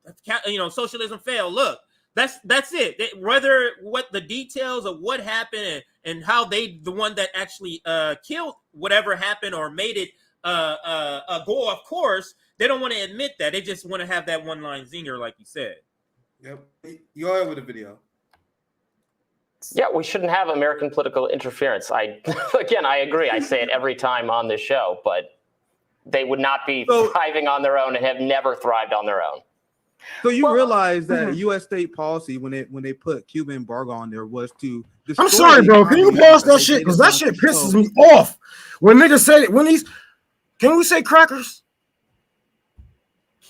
socialism failed. Look. That's it. Whether what the details of what happened and how the one that actually killed whatever happened or made it a goal, of course, they don't want to admit that. They just want to have that one-line zinger, like you said. Yep. You are with the video. Yeah, we shouldn't have American political interference. I agree. I say it every time on this show, but they would not be thriving on their own and have never thrived on their own. So you realize that U.S. state policy when they put Cuban embargo on there was to destroy. I'm sorry, bro. Can you pause that shit? Because that shit pisses me off. When niggas say can we say crackers?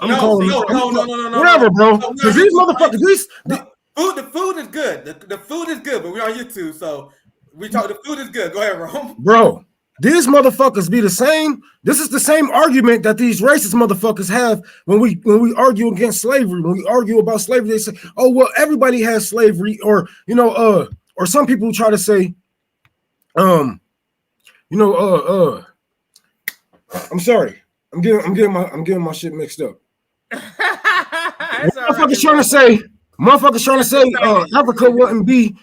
No. Whatever, bro. Because these motherfuckers, the food is good. The food is good, but we're on YouTube, so we talk. The food is good. Go ahead, Rome. Bro, these motherfuckers be the same. This is the same argument that these racist motherfuckers have when we argue against slavery. When we argue about slavery, they say, "Oh well, everybody has slavery," or or some people try to say, I'm sorry, I'm getting my shit mixed up. Motherfuckers trying to say, Africa wouldn't be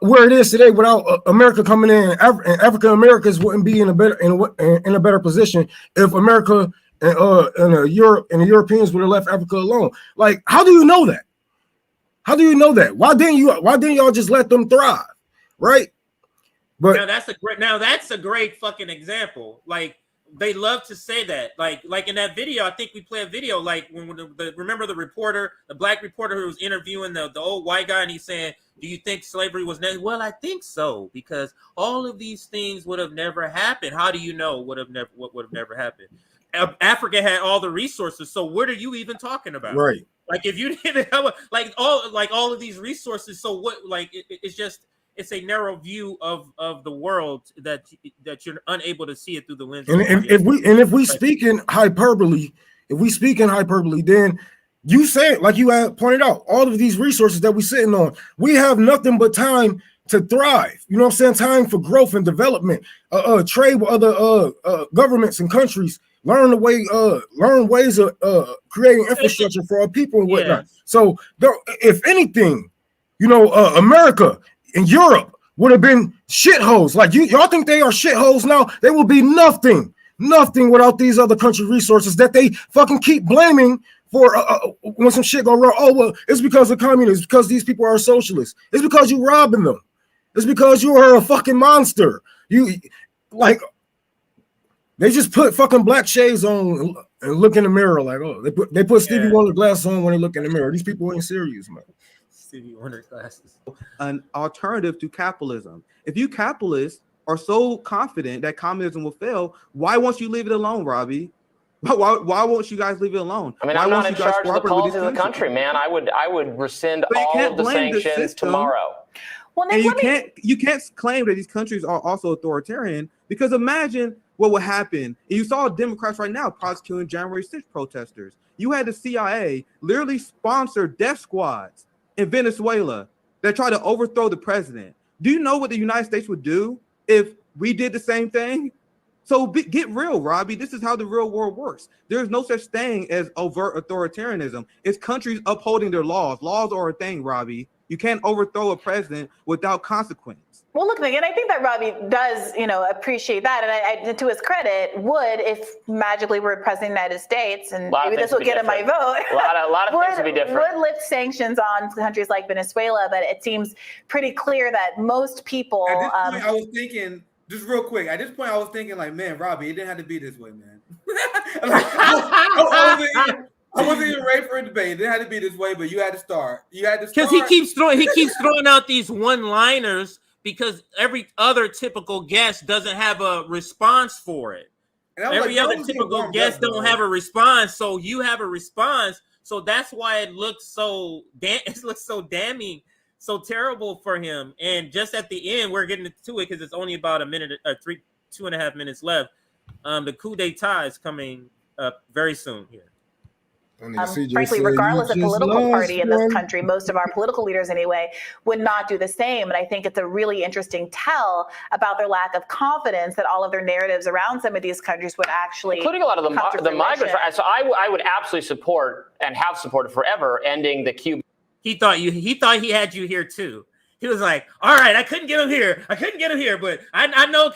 where it is today without America coming in, and African Americans wouldn't be in a better position if America and Europe and the Europeans would have left Africa alone. Like, how do you know that? How do you know that? Why didn't y'all just let them thrive, right? But now that's a great fucking example. Like, they love to say that. Like in that video, I think we play a video. Like when remember the black reporter who was interviewing the old white guy, and he's saying, "Do you think slavery was necessary?" Well, I think so, because all of these things would have never happened. How do you know what would have never happened? Africa had all the resources, so what are you even talking about? Right. Like, if you didn't have all of these resources, so what? Like, it's a narrow view of the world that you're unable to see it through the lens. And if we speak in hyperbole, then you said, like you had pointed out, all of these resources that we're sitting on, we have nothing but time to thrive. You know what I'm saying? Time for growth and development, trade with other governments and countries, learn ways of creating infrastructure for our people and whatnot. Yeah. So if anything, America and Europe would have been shitholes. Like, y'all think they are shitholes now? They will be nothing without these other country resources that they fucking keep blaming for when some shit go wrong. Oh, well, it's because of communists, because these people are socialists. It's because you robbing them. It's because you are a fucking monster. They just put fucking black shades on and look in the mirror like, oh, they put Stevie Wonder glasses on when they look in the mirror. These people ain't serious, man. Stevie Wonder glasses. An alternative to capitalism. If you capitalists are so confident that communism will fail, why won't you leave it alone, Robbie? Why won't you guys leave it alone? I mean, I'm not in charge of the policy of the country, man. I would rescind all of the sanctions tomorrow. Well, and you can't claim that these countries are also authoritarian, because imagine what would happen. And you saw Democrats right now prosecuting January 6th protesters. You had the CIA literally sponsor death squads in Venezuela that try to overthrow the president. Do you know what the United States would do if we did the same thing? So get real, Robbie. This is how the real world works. There's no such thing as overt authoritarianism. It's countries upholding their laws. Laws are a thing, Robbie. You can't overthrow a president without consequence. Well, look, and I think that Robbie does, appreciate that. And to his credit, would, if magically we're president of the United States, and maybe this will get him my vote, a lot of things would be different. Would lift sanctions on countries like Venezuela, but it seems pretty clear that most people. At this point, I was thinking, just real quick, like, man, Robbie, it didn't have to be this way, man. I wasn't even ready for a debate. It didn't have to be this way, but you had to start. Because he keeps throwing out these one-liners, because every other typical guest doesn't have a response for it. Every other typical guest don't have a response, so you have a response. So that's why it looks so damning, so terrible for him. And just at the end, we're getting to it because it's only about 2.5 minutes left. The coup d'etat is coming up very soon here. Frankly, regardless of political party in this country, most of our political leaders anyway would not do the same. And I think it's a really interesting tell about their lack of confidence that all of their narratives around some of these countries would actually, including a lot of the migrants. So I would absolutely support and have supported forever ending the Cuban. He thought he had you here too. He was like, all right, I couldn't get him here, but I know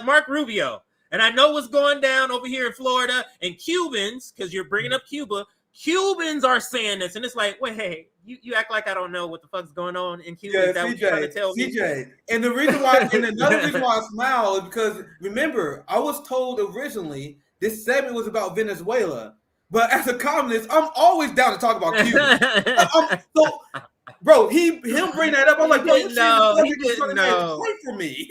Mark Rubio. And I know what's going down over here in Florida, and Cubans, because you're bringing up Cuba, Cubans are saying this. And it's like, wait, hey, you act like I don't know what the fuck's going on in Cuba. Yeah, is that what you're trying to tell me? CJ. And the reason why, and another reason why I smile is because, remember, I was told originally this segment was about Venezuela. But as a communist, I'm always down to talk about Cuba. So, bro, him bring that up. I'm like, bro, he didn't know. Wait for me.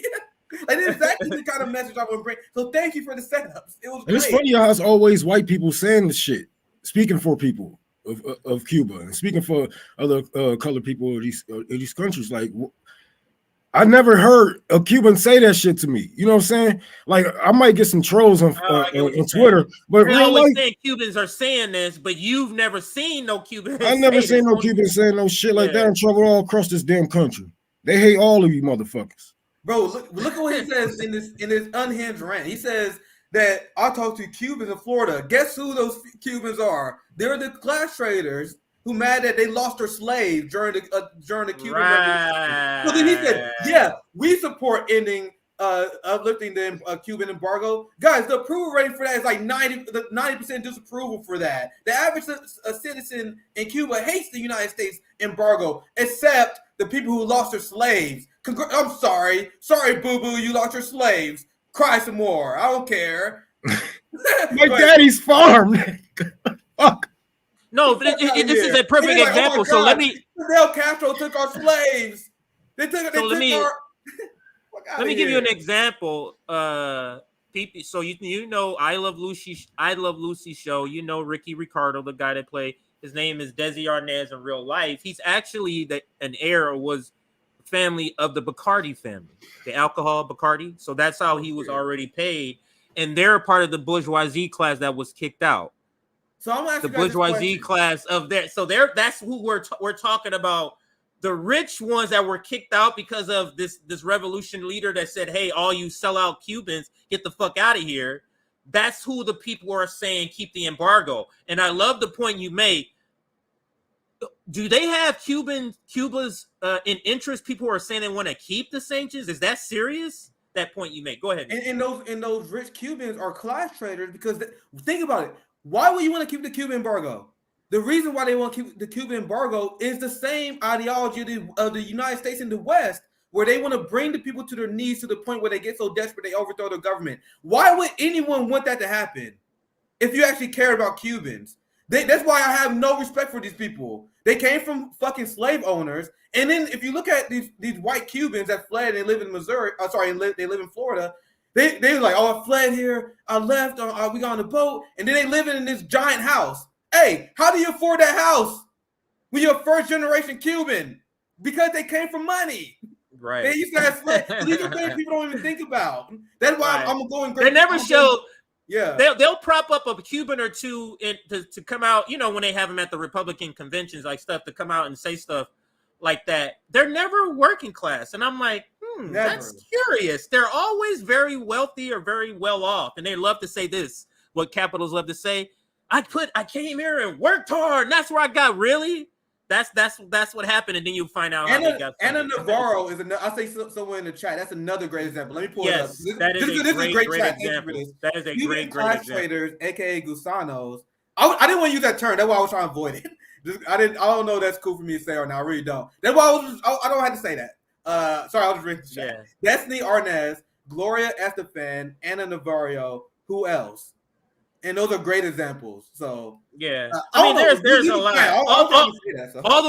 Like, that's exactly the kind of message I want to bring. So thank you for the setups. It was great. And it's funny how it's always white people saying the shit, speaking for people of Cuba and speaking for other colored people of these countries. Like, I never heard a Cuban say that shit to me. You know what I'm saying? Like, I might get some trolls on Twitter, but They're real always life, saying Cubans are saying this, but you've never seen no Cubans. I never seen no Cuban saying no shit like that in trouble all across this damn country. They hate all of you motherfuckers. Bro, look at what he says in this unhinged rant. He says that I talked to Cubans in Florida. Guess who those Cubans are? They're the class traders who mad that they lost their slaves during the Cuban Revolution. So then he said, "Yeah, we support ending uplifting the Cuban embargo." Guys, the approval rating for that is like 90% disapproval for that. The average citizen in Cuba hates the United States embargo, except the people who lost their slaves. I'm sorry, boo-boo, you lost your slaves. Cry some more. I don't care. My daddy's farm. Fuck. No, but this is a perfect example. Like, oh so let me. Fidel Castro took our slaves. Let me give you an example. People. So you know, I Love Lucy show. You know Ricky Ricardo, the guy that played. His name is Desi Arnaz in real life. He's actually an heir or was family of the Bacardi family, the alcohol Bacardi. So that's how he was already paid, and they're part of the bourgeoisie class that was kicked out. So I'm asking the bourgeoisie class of that. So that's who we're talking about. The rich ones that were kicked out because of this revolution leader that said, "Hey, all you sellout Cubans, get the fuck out of here." That's who the people are saying keep the embargo. And I love the point you made. Do they have Cuba's in interest? People who are saying they want to keep the sanctions. Is that serious? That point you make. Go ahead. And those rich Cubans are class traders because think about it. Why would you want to keep the Cuban embargo? The reason why they want to keep the Cuban embargo is the same ideology of the United States and the West, where they want to bring the people to their knees to the point where they get so desperate they overthrow the government. Why would anyone want that to happen if you actually care about Cubans? That's why I have no respect for these people. They came from fucking slave owners. And then if you look at these white Cubans that fled and they live in Missouri, they live in Florida, they were like, "Oh, I fled here, I left, we got on a boat," and then they live in this giant house. Hey, how do you afford that house when you're a first generation Cuban? Because they came from money. Right. They used to have slaves. So these are things people don't even think about. That's why I'm going great. They never show. Yeah, they'll prop up a Cuban or two to come out. You know, when they have them at the Republican conventions, like stuff to come out and say stuff like that. They're never working class, and I'm like, that's curious. They're always very wealthy or very well off, and they love to say this. What capitals love to say. I came here and worked hard. And that's where I got really. That's what happened, and then you find out. Anna Navarro is another. I say someone in the chat. That's another great example. Let me pull it up. That is a great example. That is a great class traders, aka Gusanos. I didn't want to use that term. That's why I was trying to avoid it. I don't know if that's cool for me to say or not. I really don't. That's why I don't have to say that. Sorry, I was reading the chat. Yeah. Destiny Arnaz, Gloria Estefan, Anna Navarro. Who else? And those are great examples. So yeah, I mean, there's a lot. All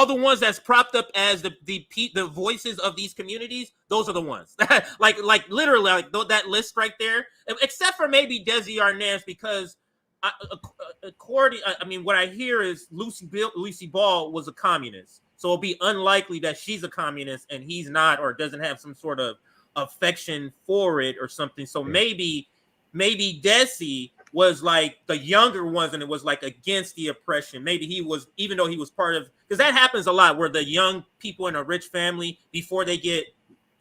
the ones that's propped up as the voices of these communities. Those are the ones. like literally that list right there. Except for maybe Desi Arnaz, because what I hear is Lucy Ball was a communist, so it'll be unlikely that she's a communist and he's not, or doesn't have some sort of affection for it or something. So maybe Desi was like the younger ones and it was like against the oppression. Maybe he was, even though he was part of, because that happens a lot where the young people in a rich family, before they get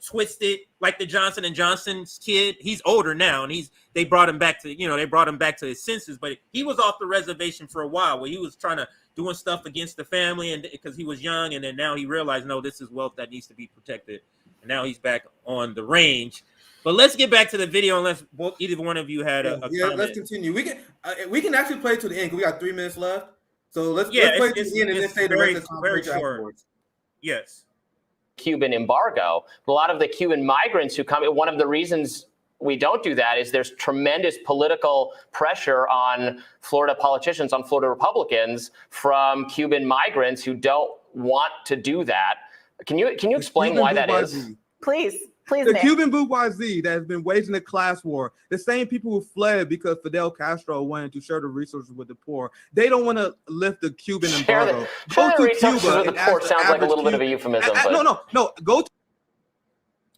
twisted, like the Johnson & Johnson's kid, he's older now and they brought him back to his senses, but he was off the reservation for a while where he was doing stuff against the family and because he was young, and then now he realized, no, this is wealth that needs to be protected. And now he's back on the range. But let's get back to the video, unless either one of you had a comment. Let's continue. We can actually play to the end. We got 3 minutes left, so let's play to the end and then say the rest of the conversation afterwards. Yes. Cuban embargo. A lot of the Cuban migrants who come, one of the reasons we don't do that is there's tremendous political pressure on Florida politicians, on Florida Republicans, from Cuban migrants who don't want to do that. Can you explain why that is? Please, the Cuban bourgeoisie that has been waging a class war, the same people who fled because Fidel Castro wanted to share the resources with the poor, they don't want to lift the Cuban embargo. Share the resources with the poor sounds like a little bit of a euphemism. No. Go to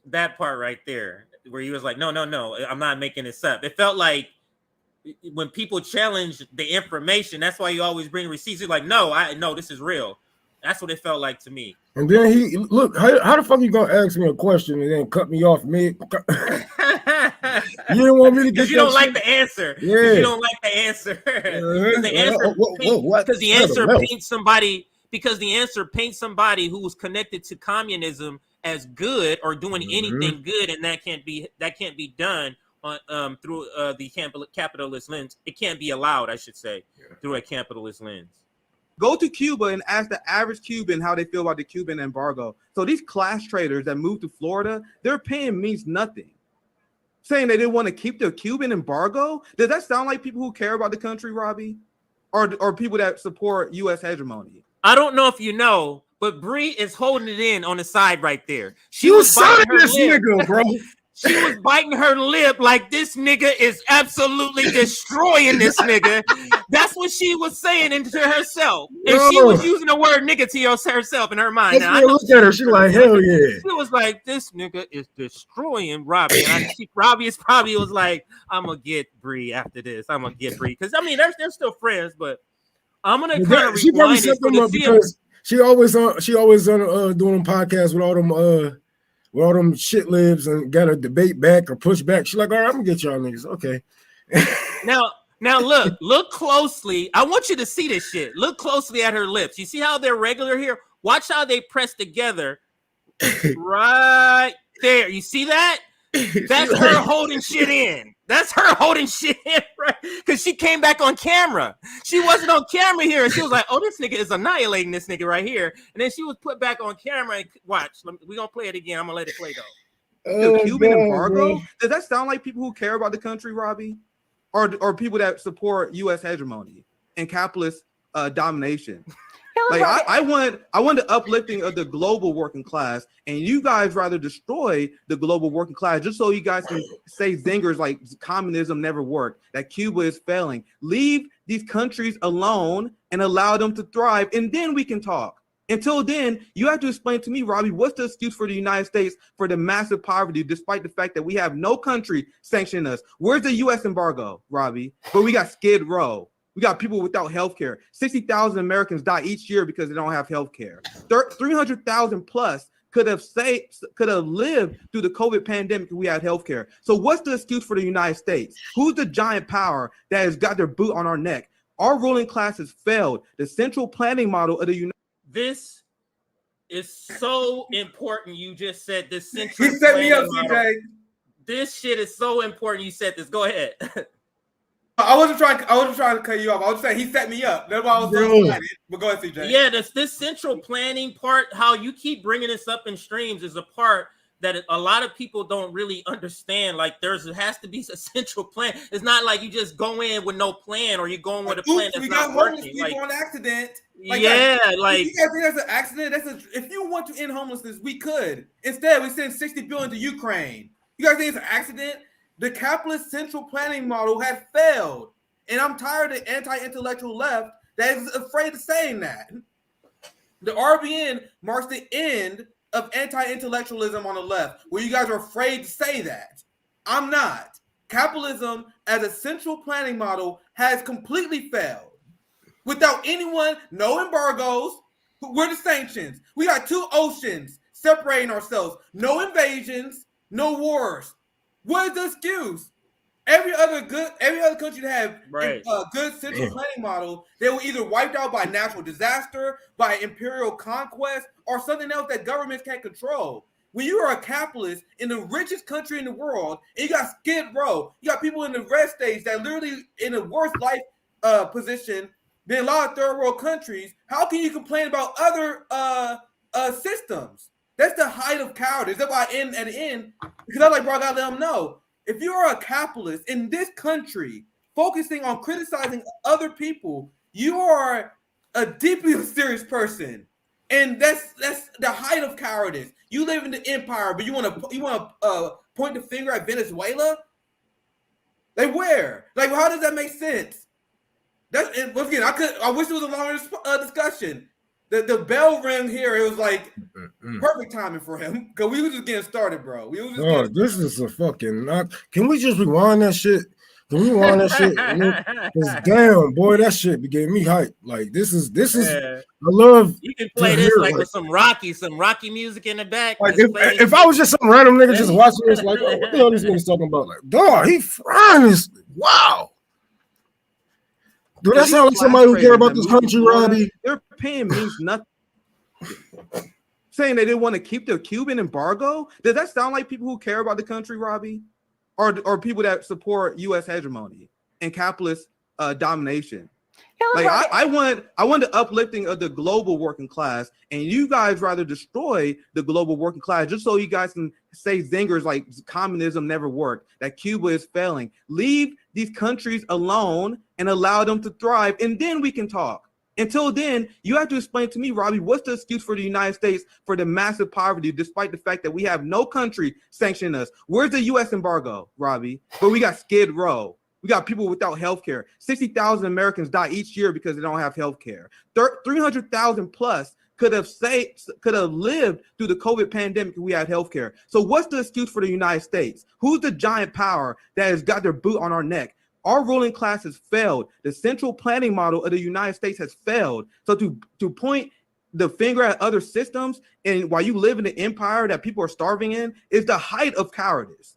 that part right there, where he was like, no, I'm not making this up. It felt like when people challenge the information, that's why you always bring receipts. You're like, no, I know this is real. That's what it felt like to me. And then he look, how the fuck you gonna ask me a question and then cut me off mid? You didn't want me to get. You don't like the answer. Yeah, you don't like the answer. Because the answer paints somebody. Because the answer paints somebody who was connected to communism as good or doing anything good, and that can't be done on through the capitalist lens. It can't be allowed, I should say, through a capitalist lens. Go to Cuba and ask the average Cuban how they feel about the Cuban embargo. So these class traders that moved to Florida, their opinion means nothing. Saying they didn't want to keep the Cuban embargo, does that sound like people who care about the country, Robbie, or people that support U.S. hegemony? I don't know if you know, but Bree is holding it in on the side right there. She was biting her this nigga, bro. She was biting her lip like this nigga is absolutely destroying this nigga. That's what she was saying into herself. And she was using the word nigga to herself in her mind. Now, I look at her. She like, hell yeah. She was like, this nigga is destroying Robbie. And Robbie is probably was like, I'm going to get Bree after this. I'm going to get Bree. Because, I mean, they're still friends, but I'm going to kind of rewind this because she always doing podcasts with all them shit libs and got to debate back or push back. She's like, all right, I'm gonna get y'all niggas. Okay. Now look closely. I want you to see this shit. Look closely at her lips. You see how they're regular here? Watch how they press together. Right there. You see that? That's her holding shit in. That's her holding shit in, right? Because she came back on camera. She wasn't on camera here. And she was like, oh, this nigga is annihilating this nigga right here. And then she was put back on camera. And watch. We're going to play it again. I'm going to let it play, though. The Cuban embargo? Does that sound like people who care about the country, Robbie? Or people that support U.S. hegemony and capitalist domination? Like I want the uplifting of the global working class, and you guys rather destroy the global working class just so you guys can say zingers like communism never worked, that Cuba is failing. Leave these countries alone and allow them to thrive, and then we can talk. Until then, you have to explain to me, Robbie, what's the excuse for the United States for the massive poverty, despite the fact that we have no country sanctioning us? Where's the U.S. embargo, Robbie? But we got Skid Row. We got people without health care. 60,000 Americans die each year because they don't have health care. 300,000 plus could have lived through the COVID pandemic if we had health care. So what's the excuse for the United States? Who's the giant power that has got their boot on our neck? Our ruling class has failed. The central planning model of the United This is so important. You just said this central He set me up, model. CJ. This shit is so important. You said this. Go ahead. I wasn't trying to cut you off. I was saying he set me up. That's why I was so excited. But go ahead, CJ. Yeah, this central planning part, how you keep bringing this up in streams, is a part that a lot of people don't really understand. Like there has to be a central plan. It's not like you just go in with no plan, or you go in with a plan that's not working. People on accident. Like you guys think that's an accident? If you want to end homelessness, we could. Instead, we send $60 billion to Ukraine. You guys think it's an accident? The capitalist central planning model has failed, and I'm tired of the anti-intellectual left that is afraid of saying that. The RBN marks the end of anti-intellectualism on the left, where you guys are afraid to say that. I'm not. Capitalism as a central planning model has completely failed. Without anyone, no embargoes, we're the sanctions. We got two oceans separating ourselves. No invasions, no wars. What is the excuse? Every other country that have a good central planning model, they were either wiped out by natural disaster, by imperial conquest, or something else that governments can't control. When you are a capitalist in the richest country in the world, and you got Skid Row, you got people in the red states that literally in a worse life position than a lot of third world countries, how can you complain about other systems? That's the height of cowardice. That's why I end at the end, because I gotta let them know. If you are a capitalist in this country, focusing on criticizing other people, you are a deeply serious person, and that's the height of cowardice. You live in the empire, but you want to point the finger at Venezuela? Like where? Like how does that make sense? Once again, I wish it was a longer discussion. the bell rang here. It was like perfect timing for him because we was just getting started, bro. We was just Oh, this is a fucking knock. Can we just rewind that shit? Can we rewind that shit? Because damn, boy, that shit be getting me hyped. Like this is Yeah. I love. You can play to this hear, like with some Rocky music in the back. Like Just play if I was just some random nigga just watching this, like, oh, what the hell these niggas talking about? Like, dog, he frying this. Wow. Do that sound like somebody who care about this country, Robbie? Their opinion means nothing. Saying they didn't want to keep the Cuban embargo? Does that sound like people who care about the country, Robbie? Or people that support U.S. hegemony and capitalist domination? Like I want the uplifting of the global working class, and you guys rather destroy the global working class just so you guys can say zingers like communism never worked, that Cuba is failing. Leave these countries alone and allow them to thrive, and then we can talk. Until then, you have to explain to me, Robbie, what's the excuse for the United States for the massive poverty, despite the fact that we have no country sanctioning us? Where's the U.S. embargo, Robbie? But we got Skid Row. We got people without health care. 60,000 Americans die each year because they don't have health care. 300,000 plus could have lived through the COVID pandemic if we had health care. So what's the excuse for the United States? Who's the giant power that has got their boot on our neck? Our ruling class has failed. The central planning model of the United States has failed. So to point the finger at other systems and while you live in an empire that people are starving in is the height of cowardice.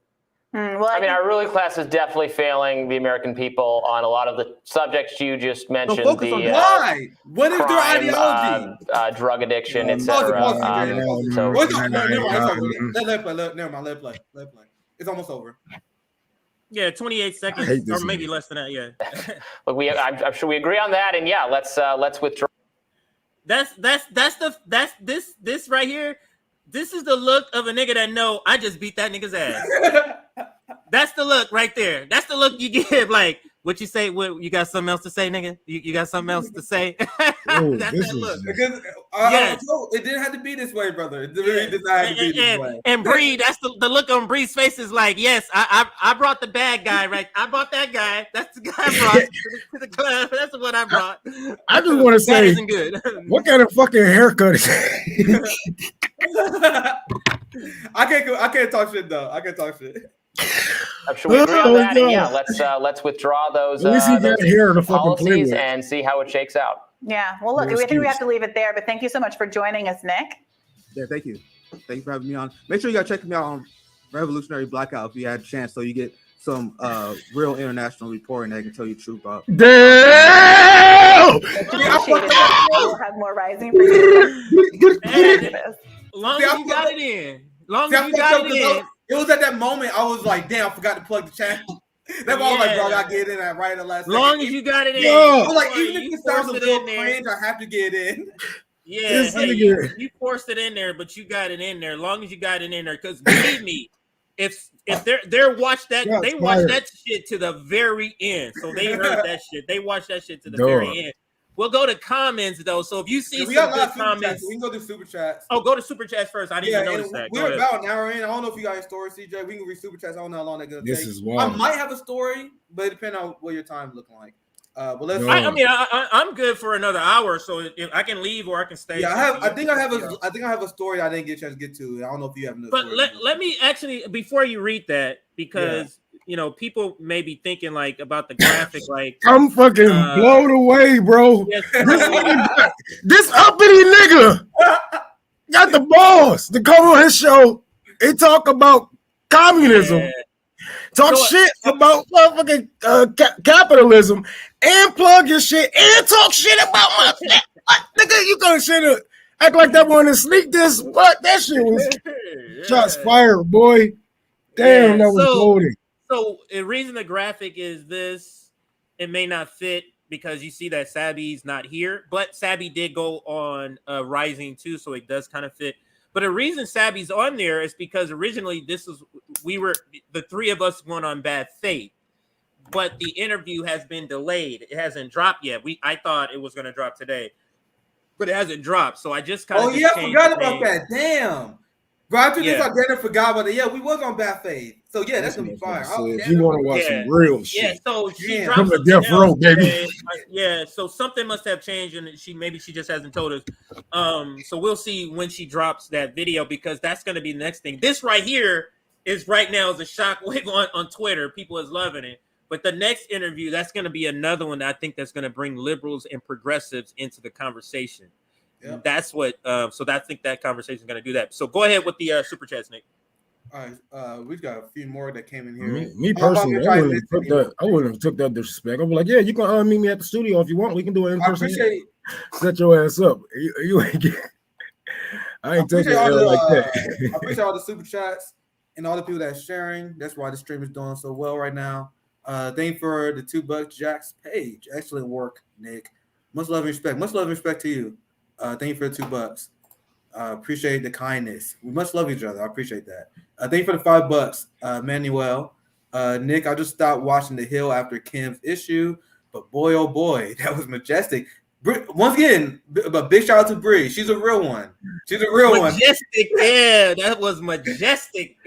Well, I mean, our ruling class is definitely failing the American people on a lot of the subjects you just mentioned. Focus on why? What is their crime, ideology? Drug addiction, Pause it, etc. pause it, So What's up? Never mind. Let play. It's almost over. Yeah, 28 hate seconds this or maybe nigga. less than that. Yeah. look, I'm sure we agree on that, and yeah, let's withdraw. This right here. This is the look of a nigga that know I just beat that nigga's ass. That's the look right there. That's the look you give. Like, what you say? What you got something else to say, nigga? You got something else to say? Ooh, That's this that look. is Because Yes. it didn't have to be this way, brother. It really did not have to be this way. And Bree, that's the look on Bree's face is like, yes, I brought the bad guy, right? I brought that guy. That's the guy I brought to the club. That's what I brought. I just want to That say, isn't good. what kind of fucking haircut is that? I can't talk shit though. I can't talk shit. I'm sure we agree on that, and God. yeah, let's withdraw those, At least he got hair to fucking play policies with. and see how it shakes out. Yeah. Well, look, No I think we excuse. have to leave it there. But thank you so much for joining us, Nick. Yeah, thank you. Thank you for having me on. Make sure you guys check me out on Revolutionary Blackout if you had a chance, so you get some real international reporting that can tell you the truth about. Damn! We'll have more rising for you. Long as you got it in. Long See, as I you fucked got up it 'cause in. it was at that moment I was like, damn, I forgot to plug the channel. That's why I was like, bro, I gotta get in at right at the last Long second. as you got it in. Yo. I was like, even if You it sounds a forced it little in there. cringe, I have to get in. Yeah, This hey, nigga. you forced it in there, but you got it in there. Long as you got it in there, because believe me, if they're watch that, Shots they watch fired. that shit to the very end. So they heard that shit. They watched that shit to the Dog. very end. We'll go to comments though. So if you see We some got a lot good of super chats. comments, So we can go do super chats. oh, go to super chats first. I didn't Yeah, even and notice that. Go we're ahead. about an hour in. I don't know if you got your story, CJ. We can read super chats. I don't know how long they're gonna This take. is I wild. might have a story, but it depends on what your time's looking like. But let's. Yo. I mean, I'm good for another hour, so if I can leave or I can stay. Yeah, I think I have Yeah. a story I didn't get a chance to get to. I don't know if you have another. But story. let me actually, before you read that, because people may be thinking like about the graphic, like I'm fucking blown away, bro. yes, This uppity nigga got the balls to come on his show and talk about communism, yeah. talk So, shit about motherfucking capitalism, and plug your shit and talk shit about my shit. Like, nigga, you gonna shit act like that one and sneak this? What? That shit was shots fired, boy. Damn, Yeah, that was loaded. So the reason the graphic is this, it may not fit because you see that Sabi's not here, but Sabi did go on Rising too, so it does kind of fit. But the reason Sabi's on there is because originally the three of us went on Bad Faith, but the interview has been delayed. It hasn't dropped yet. I thought it was going to drop today, but it hasn't dropped. So I just kind of I forgot about that. Damn. Bro, after Yeah. this, I didn't forgot about it. Yeah, we was on Bad Faith. So yeah, that's gonna be fire. If you want to watch some real Yeah, shit, so she Damn. dropped come to something Death Row, else baby. today. Yeah, so something must have changed, and she just hasn't told us. So we'll see when she drops that video, because that's going to be the next thing. This right here is right now is a shockwave on Twitter. People is loving it. But the next interview, that's going to be another one that I think that's going to bring liberals and progressives into the conversation. Yep. That's what. So I think that conversation is going to do that. So go ahead with the super chats, Nick. All right, we've got a few more that came in here. Me personally, I wouldn't have took that disrespect. I was like, yeah, you can meet me at the studio if you want. We can do it in person. I appreciate. Set your ass up. You ain't get. I ain't taking it like that. I appreciate all the super chats and all the people that's sharing. That's why the stream is doing so well right now. Thank you for the $2, Jack's page. Excellent work, Nick. Much love and respect. Much love and respect to you. Thank you for the $2. Appreciate the kindness. We must love each other. I appreciate that. Thank you for the $5, Manuel. Nick, I just stopped watching The Hill after Kim's issue, but boy, oh boy, that was majestic. Once again, a big shout out to Bree. She's a real one. She's a real one. Majestic, yeah, that was majestic.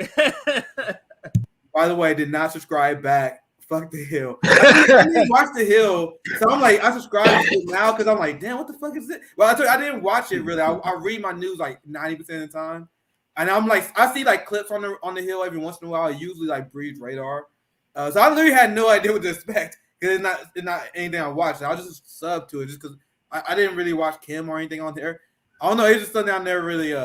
By the way, I did not subscribe back. Fuck The Hill. I didn't watch The Hill, so I'm like, I subscribe to it now because I'm like, damn, what the fuck is it? Well, I told you, I didn't watch it really. I read my news like 90% of the time, and I'm like, I see like clips on the Hill every once in a while. I usually like Bree's radar, so I literally had no idea what to expect because it's not anything I watched. I just sub to it just because I didn't really watch Kim or anything on there. I don't know. It's just something I never really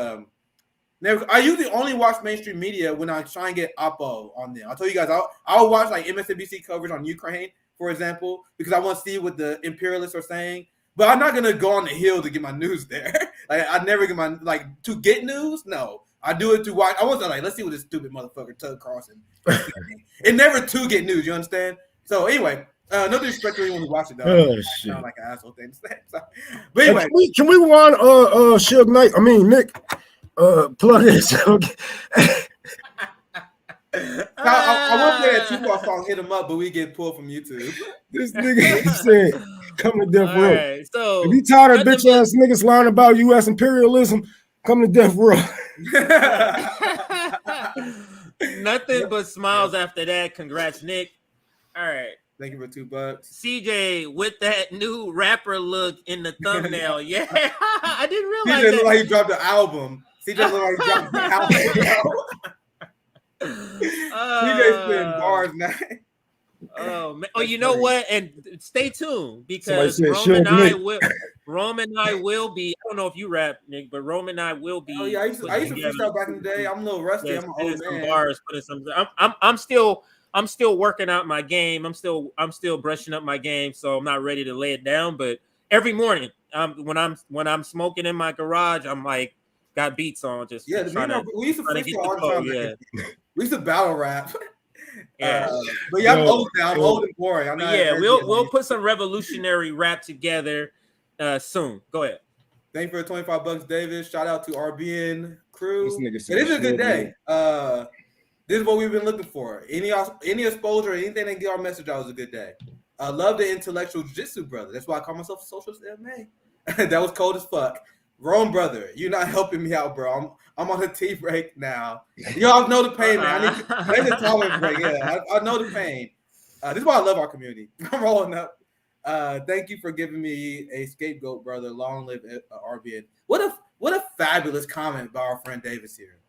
I usually only watch mainstream media when I try and get Oppo on there. I'll tell you guys, I'll watch like MSNBC coverage on Ukraine, for example, because I want to see what the imperialists are saying. But I'm not gonna go on The Hill to get my news there. Like I never get my to get news. No, I do it to watch. I wasn't like, let's see what this stupid motherfucker Tug Carlson. It never to get news. You understand? So anyway, no disrespect to anyone who watched it though. Oh, shit. Sound like an asshole thing to say. So, but anyway, can we want Suge Knight? I mean Nick. Plug this. Okay. I want to play that Tupac song, Hit 'Em Up, but we get pulled from YouTube. This nigga said, come to Death Row. Right, so if you tired of bitch ass niggas lying about U.S. imperialism, come to Death Row. Nothing but smiles after that. Congrats, Nick. All right. Thank you for $2. CJ with that new rapper look in the thumbnail. Yeah, I didn't realize CJ that. looked like he dropped the album. CJ looked like he dropped the album. CJ spitting bars now. Oh man! Oh, you know what? And stay tuned because Rome and I will be. I don't know if you rap, Nick, but Rome and I will be. Oh yeah, I used to freestyle back in the day. I'm a little rusty. Yes, I'm an old man. Bars, I'm still working out my game. I'm still brushing up my game, so I'm not ready to lay it down. But every morning, when I'm smoking in my garage, I'm like got beats on. Just we used to freestyle all the time. Yeah. We used to battle rap. Yeah, but yeah, I'm old now. I'm old and boring. I'm not we'll put some revolutionary rap together soon. Go ahead. Thank you for the $25, David. Shout out to RBN crew. It is a good day. This is what we've been looking for. Any exposure, anything that get our message out was a good day. I love the intellectual jiu-jitsu brother. That's why I call myself a socialist MMA. That was cold as fuck. Rome brother, you're not helping me out, bro. I'm on a tea break now. Y'all know the pain, man. I need a tolerance break. Yeah, I know the pain. This is why I love our community. I'm rolling up. Thank you for giving me a scapegoat, brother. Long live RBN. What a fabulous comment by our friend Davis here.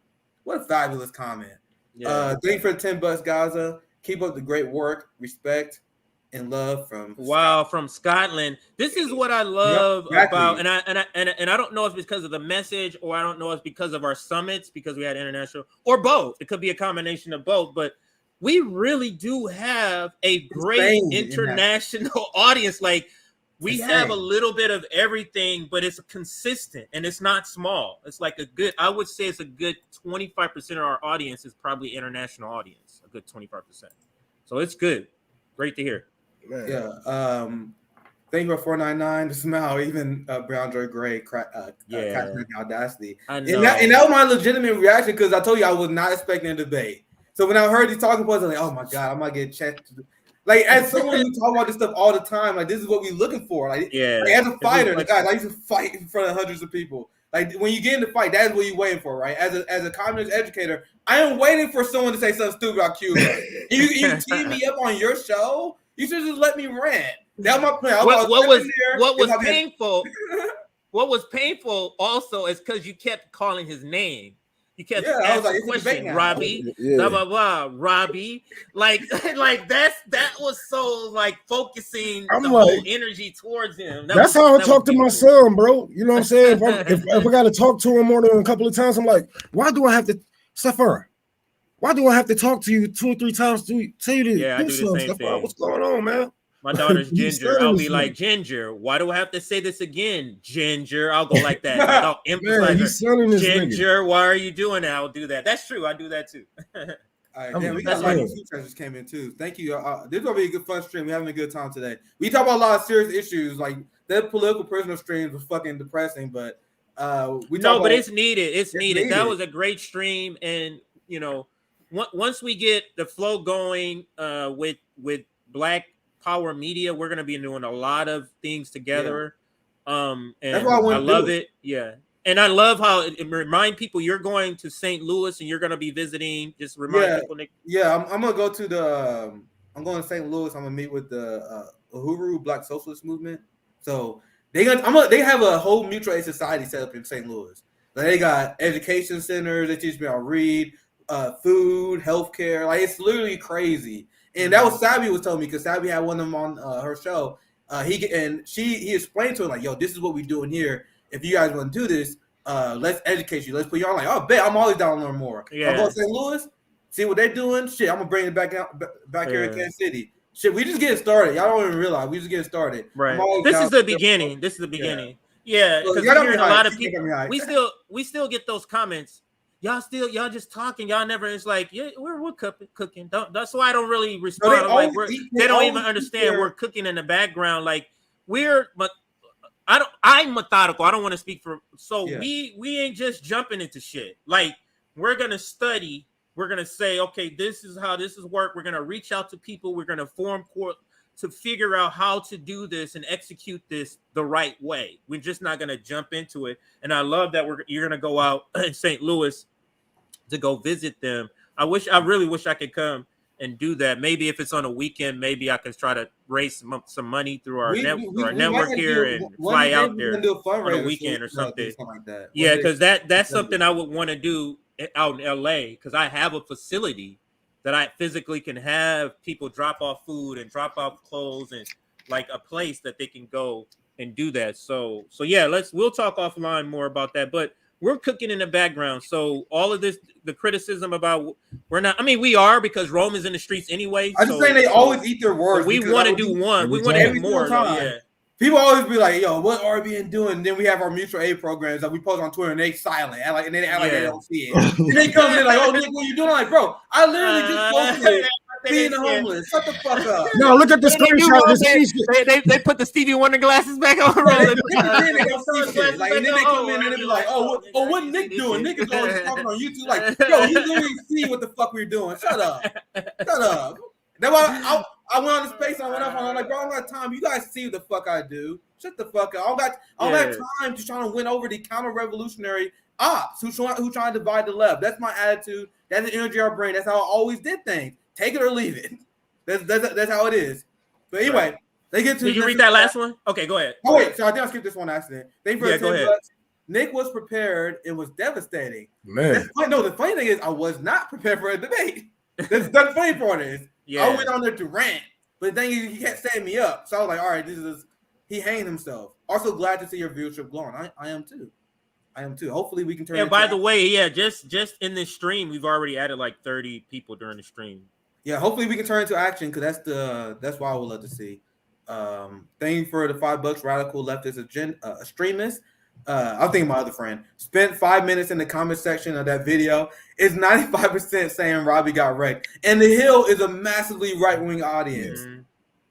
What a fabulous comment. Yeah. Thank you for the $10, Gaza. Keep up the great work. Respect and love from Scotland. This is what I love about, and I don't know if it's because of the message, or I don't know if it's because of our summits, because we had international, or both. It could be a combination of both, but we really do have a great international audience. Like we have a little bit of everything, but it's consistent and it's not small. It's like I would say it's a good 25% of our audience is probably international audience, a good 25%. So it's good. Great to hear. Man. Yeah. Thank you for $4.99. The smile, even Brown Joy Gray, audacity. I know. And that was my legitimate reaction because I told you I was not expecting a debate. So when I heard you talking points, I was like, oh my God, I'm gonna get checked. Like as someone who talk about this stuff all the time, like this is what we're looking for. Like as a fighter, guys, I used to fight in front of hundreds of people. Like when you get in the fight, that's what you're waiting for, right? As a communist educator, I am waiting for someone to say something stupid about Cuba. you team me up on your show. You should just let me rant. That was my plan. What was painful? What was painful also is because you kept calling his name. You kept asking questions, Robbie, blah blah blah, Robbie. Like that was so like focusing the whole energy towards him. That's how I talk to my son, bro. You know what I'm saying? If I got to talk to him more than a couple of times, I'm like, why do I have to, Sapphire? Why do I have to talk to you 2 or 3 times to tell you to I do the same thing. What's going on, man? My daughter's Ginger. I'll be like, Ginger, why do I have to say this again? Ginger. I'll go like that. I'll emphasize Ginger, why are you doing that? I'll do that. That's true. I do that too. All right, we got a lot of super chats came in too. Thank you. This is gonna be a good fun stream. We're having a good time today. We talk about a lot of serious issues. Like that political prisoner streams was fucking depressing, but but it's needed. It's needed. That was a great stream, and you know, once we get the flow going with Black Power Media, we're going to be doing a lot of things together. And that's why I love it. Yeah. And I love how it remind people you're going to St. Louis and you're going to be visiting. Just remind people, Nick. Yeah, I'm going to go to I'm going to St. Louis. I'm going to meet with the Uhuru Black Socialist Movement. So they have a whole mutual aid society set up in St. Louis. Like they got education centers. They teach me how to read, food, healthcare. Like it's literally crazy. And that was Sabby was telling me, because Sabby had one of them on her show. He explained to her like, "Yo, this is what we're doing here. If you guys want to do this, let's educate you. Let's put you on." Like, "Oh, bet I'm always down to learn more." Yeah. I'll go to St. Louis, see what they're doing. Shit, I'm gonna bring it back here in Kansas City. Shit, we just getting started. Y'all don't even realize we just getting started. Right. This is the beginning. This is the beginning. Yeah, because we're hearing a lot of people. We still get those comments. Y'all just talking. Y'all never. It's like, yeah, we're cooking. That's why I don't really respond. They don't even understand we're cooking in the background. Like I'm methodical. I don't want to speak for. So we ain't just jumping into shit. Like we're gonna study. We're gonna say, okay, this is how this is work. We're gonna reach out to people. We're gonna form court to figure out how to do this and execute this the right way. We're just not gonna jump into it. And I love that you're gonna go out in St. Louis to go visit them. I really wish I could come and do that. Maybe if it's on a weekend, maybe I can try to raise some money through our network here and fly out there on a weekend or something. Like that. Yeah, because that's something I would want to do out in LA, because I have a facility that I physically can have people drop off food and drop off clothes, and like a place that they can go and do that. So yeah, we'll talk offline more about that. But we're cooking in the background. So all of this, the criticism about we're not, I mean, we are, because Rome is in the streets anyway. I'm just saying they always eat their words. We want to do one. We want to do more. Yeah. People always be like, "Yo, what RBN doing?" And then we have our mutual aid programs that we post on Twitter, and they silent, and they act like they don't see it. And they come in like, "Oh, Nick, what you doing?" I'm like, bro, I literally just posted feeding the homeless. Shut the fuck up. No, look at the screenshot. They put the Stevie Wonder glasses back on. Then they don't see shit. Like, and then they come in and they be like, "Oh, what Nick doing?" Nick is always talking on YouTube like, "Yo, you literally see what the fuck we're doing. Shut up. That's why I went on the space and I went up and I'm like, bro, I don't got time. You guys see what the fuck I do. Shut the fuck up. I don't have time to try to win over the counter-revolutionary ops who trying to divide the left. That's my attitude. That's the energy I bring. That's how I always did things. Take it or leave it. That's how it is. But anyway, they get to. Did you read that last one? Okay, go ahead. Oh wait, so I think I skipped this one accident. Thank you for the 10 bucks. Nick was prepared. It was devastating. Man. The funny thing is I was not prepared for a debate. That's the funny part is. Yeah. I went on there to rant, but the thing is, he can't stand me up. So I was like, all right, he hanged himself. Also glad to see your viewership growing. I am too. Hopefully we can turn. Yeah, by the way, just in this stream, we've already added like 30 people during the stream. Yeah, hopefully we can turn into action, because that's what I would love to see. Thank you for the $5, radical leftist extremist. I'm thinking my other friend spent 5 minutes in the comment section of that video. It's 95% saying Robbie got wrecked, and the Hill is a massively right-wing audience. Mm-hmm.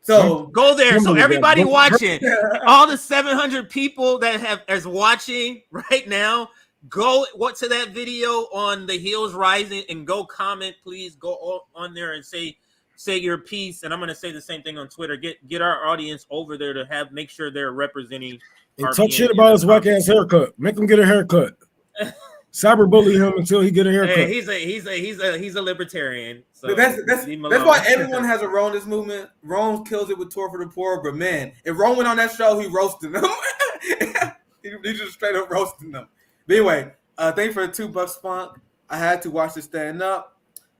So go there. So everybody watching, all the 700 people that is watching right now, go to that video on the Hills Rising and go comment. Please go on there and say say your piece, and I'm going to say the same thing on Twitter. Get our audience over there to make sure they're representing. And RBN talk shit about his whack ass haircut. Make him get a haircut. Cyberbully him until he get a haircut. Hey, he's a libertarian. So that's why everyone has a role in this movement. Rome kills it with Tour for the Poor, but man, if Rome went on that show, he roasted them. he just straight up roasting them. But anyway, thanks for the $2 spunk. I had to watch this stand up.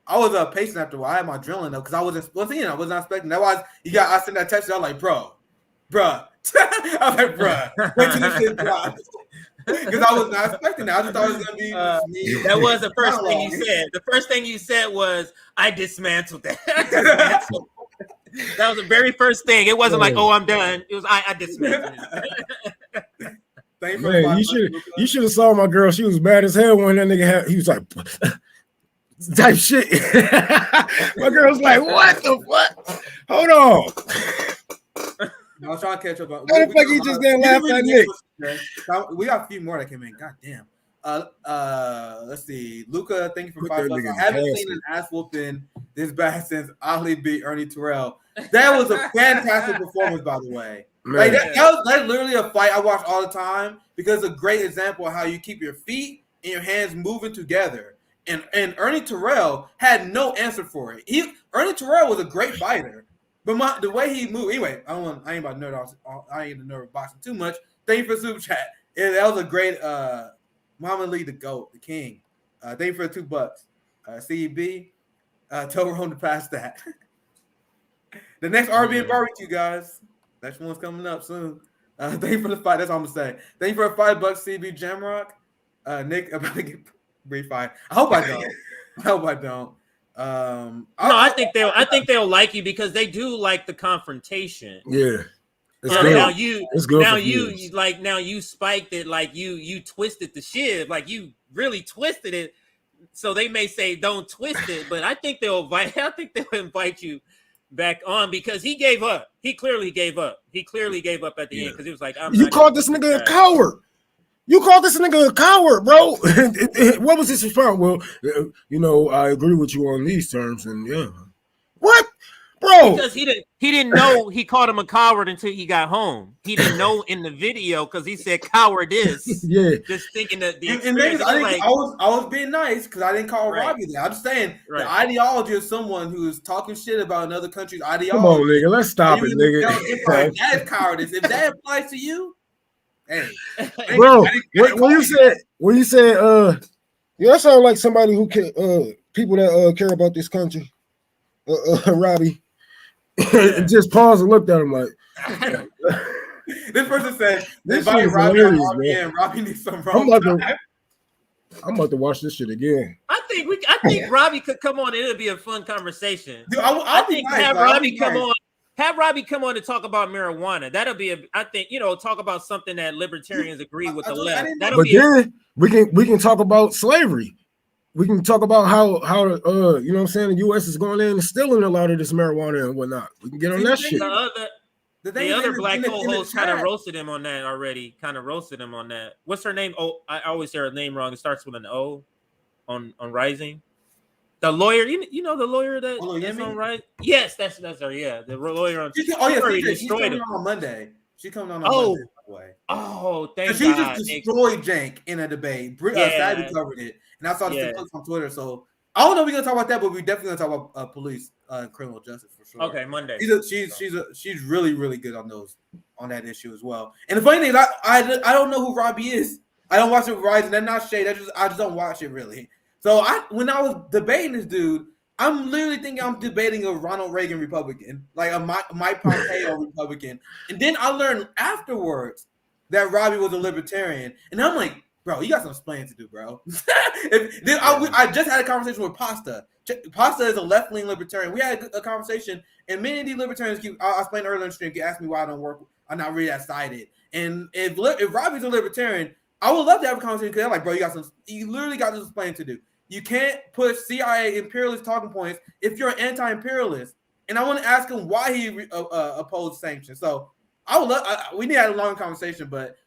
I was patient after a while. I had my adrenaline though, because I wasn't expecting that. I sent that text. I was like, bruh. I was like, bruh, wait till this shit drops. Because I was not expecting that. I just thought it was gonna be. That was the first thing you said. The first thing you said was, "I dismantled that." That was the very first thing. It wasn't like, "Oh, I'm done." It was, "I dismantled it." Man, you should have saw my girl. She was bad as hell when that nigga he was like type shit. My girl was like, "What the fuck? Hold on." I was trying to catch up. How the fuck you just didn't laugh at Nick? We got a few more that came in. God damn. Let's see. Luca, thank you for $5. I haven't seen an ass whooping this bad since Ali beat Ernie Terrell. That was a fantastic performance, by the way. Like that's literally a fight I watch all the time because it's a great example of how you keep your feet and your hands moving together. And Ernie Terrell had no answer for it. Ernie Terrell was a great fighter. But the way he moved, anyway, I ain't about nerd boxing too much. Thank you for super chat. Yeah, that was a great Muhammad Ali, the GOAT, the king. Thank you for the $2. CEB, tell Rome to pass that. The next RBN barbecue, guys. Next one's coming up soon. Thank you for the fight. That's all I'm gonna say. Thank you for $5, CB Jamrock. Nick, about to get brief fight. I hope I don't. I think they'll like you because they do like the confrontation. Yeah. Now you spiked it, like you twisted the shiv, like you really twisted it. So they may say don't twist it, but I think they'll invite you back on because he gave up. He clearly gave up. He clearly gave up at the end because he was like, "You called this nigga a coward. You called this nigga a coward, bro." What was his response? Well, I agree with you on these terms, and yeah. What, bro? Because he didn't know he called him a coward until he got home. He didn't know in the video because he said cowardice. Yeah. Just thinking that the experience. I was being nice because I didn't call Robbie that. I'm just saying the ideology of someone who is talking shit about another country's ideology. Come on, nigga. Let's stop it, nigga. That is cowardice. If that applies to you. Hey, bro, when you said that sounds like somebody who can people that care about this country. Robbie. Just paused and looked at him like this person said this Robbie, is hilarious, man. Robbie needs some I'm about to watch this shit again. I think Robbie could come on and it'll be a fun conversation. Dude, I think have Robbie come on. Have Robbie come on to talk about marijuana. That'll be talk about something that libertarians agree with the left. We can talk about slavery. We can talk about how the the U.S. is going in and stealing a lot of this marijuana and whatnot. We can get on that shit. The other black co-host kind of roasted him on that already. What's her name? Oh, I always say her name wrong. It starts with an O on Rising. The lawyer, you know the lawyer that's on Rising? Yes, that's her. Yeah, the lawyer on. She's coming on Monday. She coming on Monday. By the way. Oh, thank God. She just destroyed Jank in a debate. Sadly covered it, and I saw the clips on Twitter. So I don't know if we're gonna talk about that, but we definitely gonna talk about police and criminal justice for sure. Okay, Monday. She's really, really good on that issue as well. And the funny thing is, I don't know who Robbie is. I don't watch it with Rising. That's not shade. I just don't watch it really. So when I was debating this dude, I'm literally thinking I'm debating a Ronald Reagan Republican, like a Mike Pompeo Republican. And then I learned afterwards that Robbie was a libertarian. And I'm like, bro, you got some explaining to do, bro. I just had a conversation with Pasta. Pasta is a left-wing libertarian. We had a conversation, and many of these libertarians I explained earlier in the stream, ask me why I don't work. I'm not really that sided. And if Robbie's a libertarian, I would love to have a conversation because I'm like, bro, you literally got this explaining to do. You can't push CIA imperialist talking points if you're an anti-imperialist. And I want to ask him why he opposed sanctions. So I would love. We need to have a long conversation, but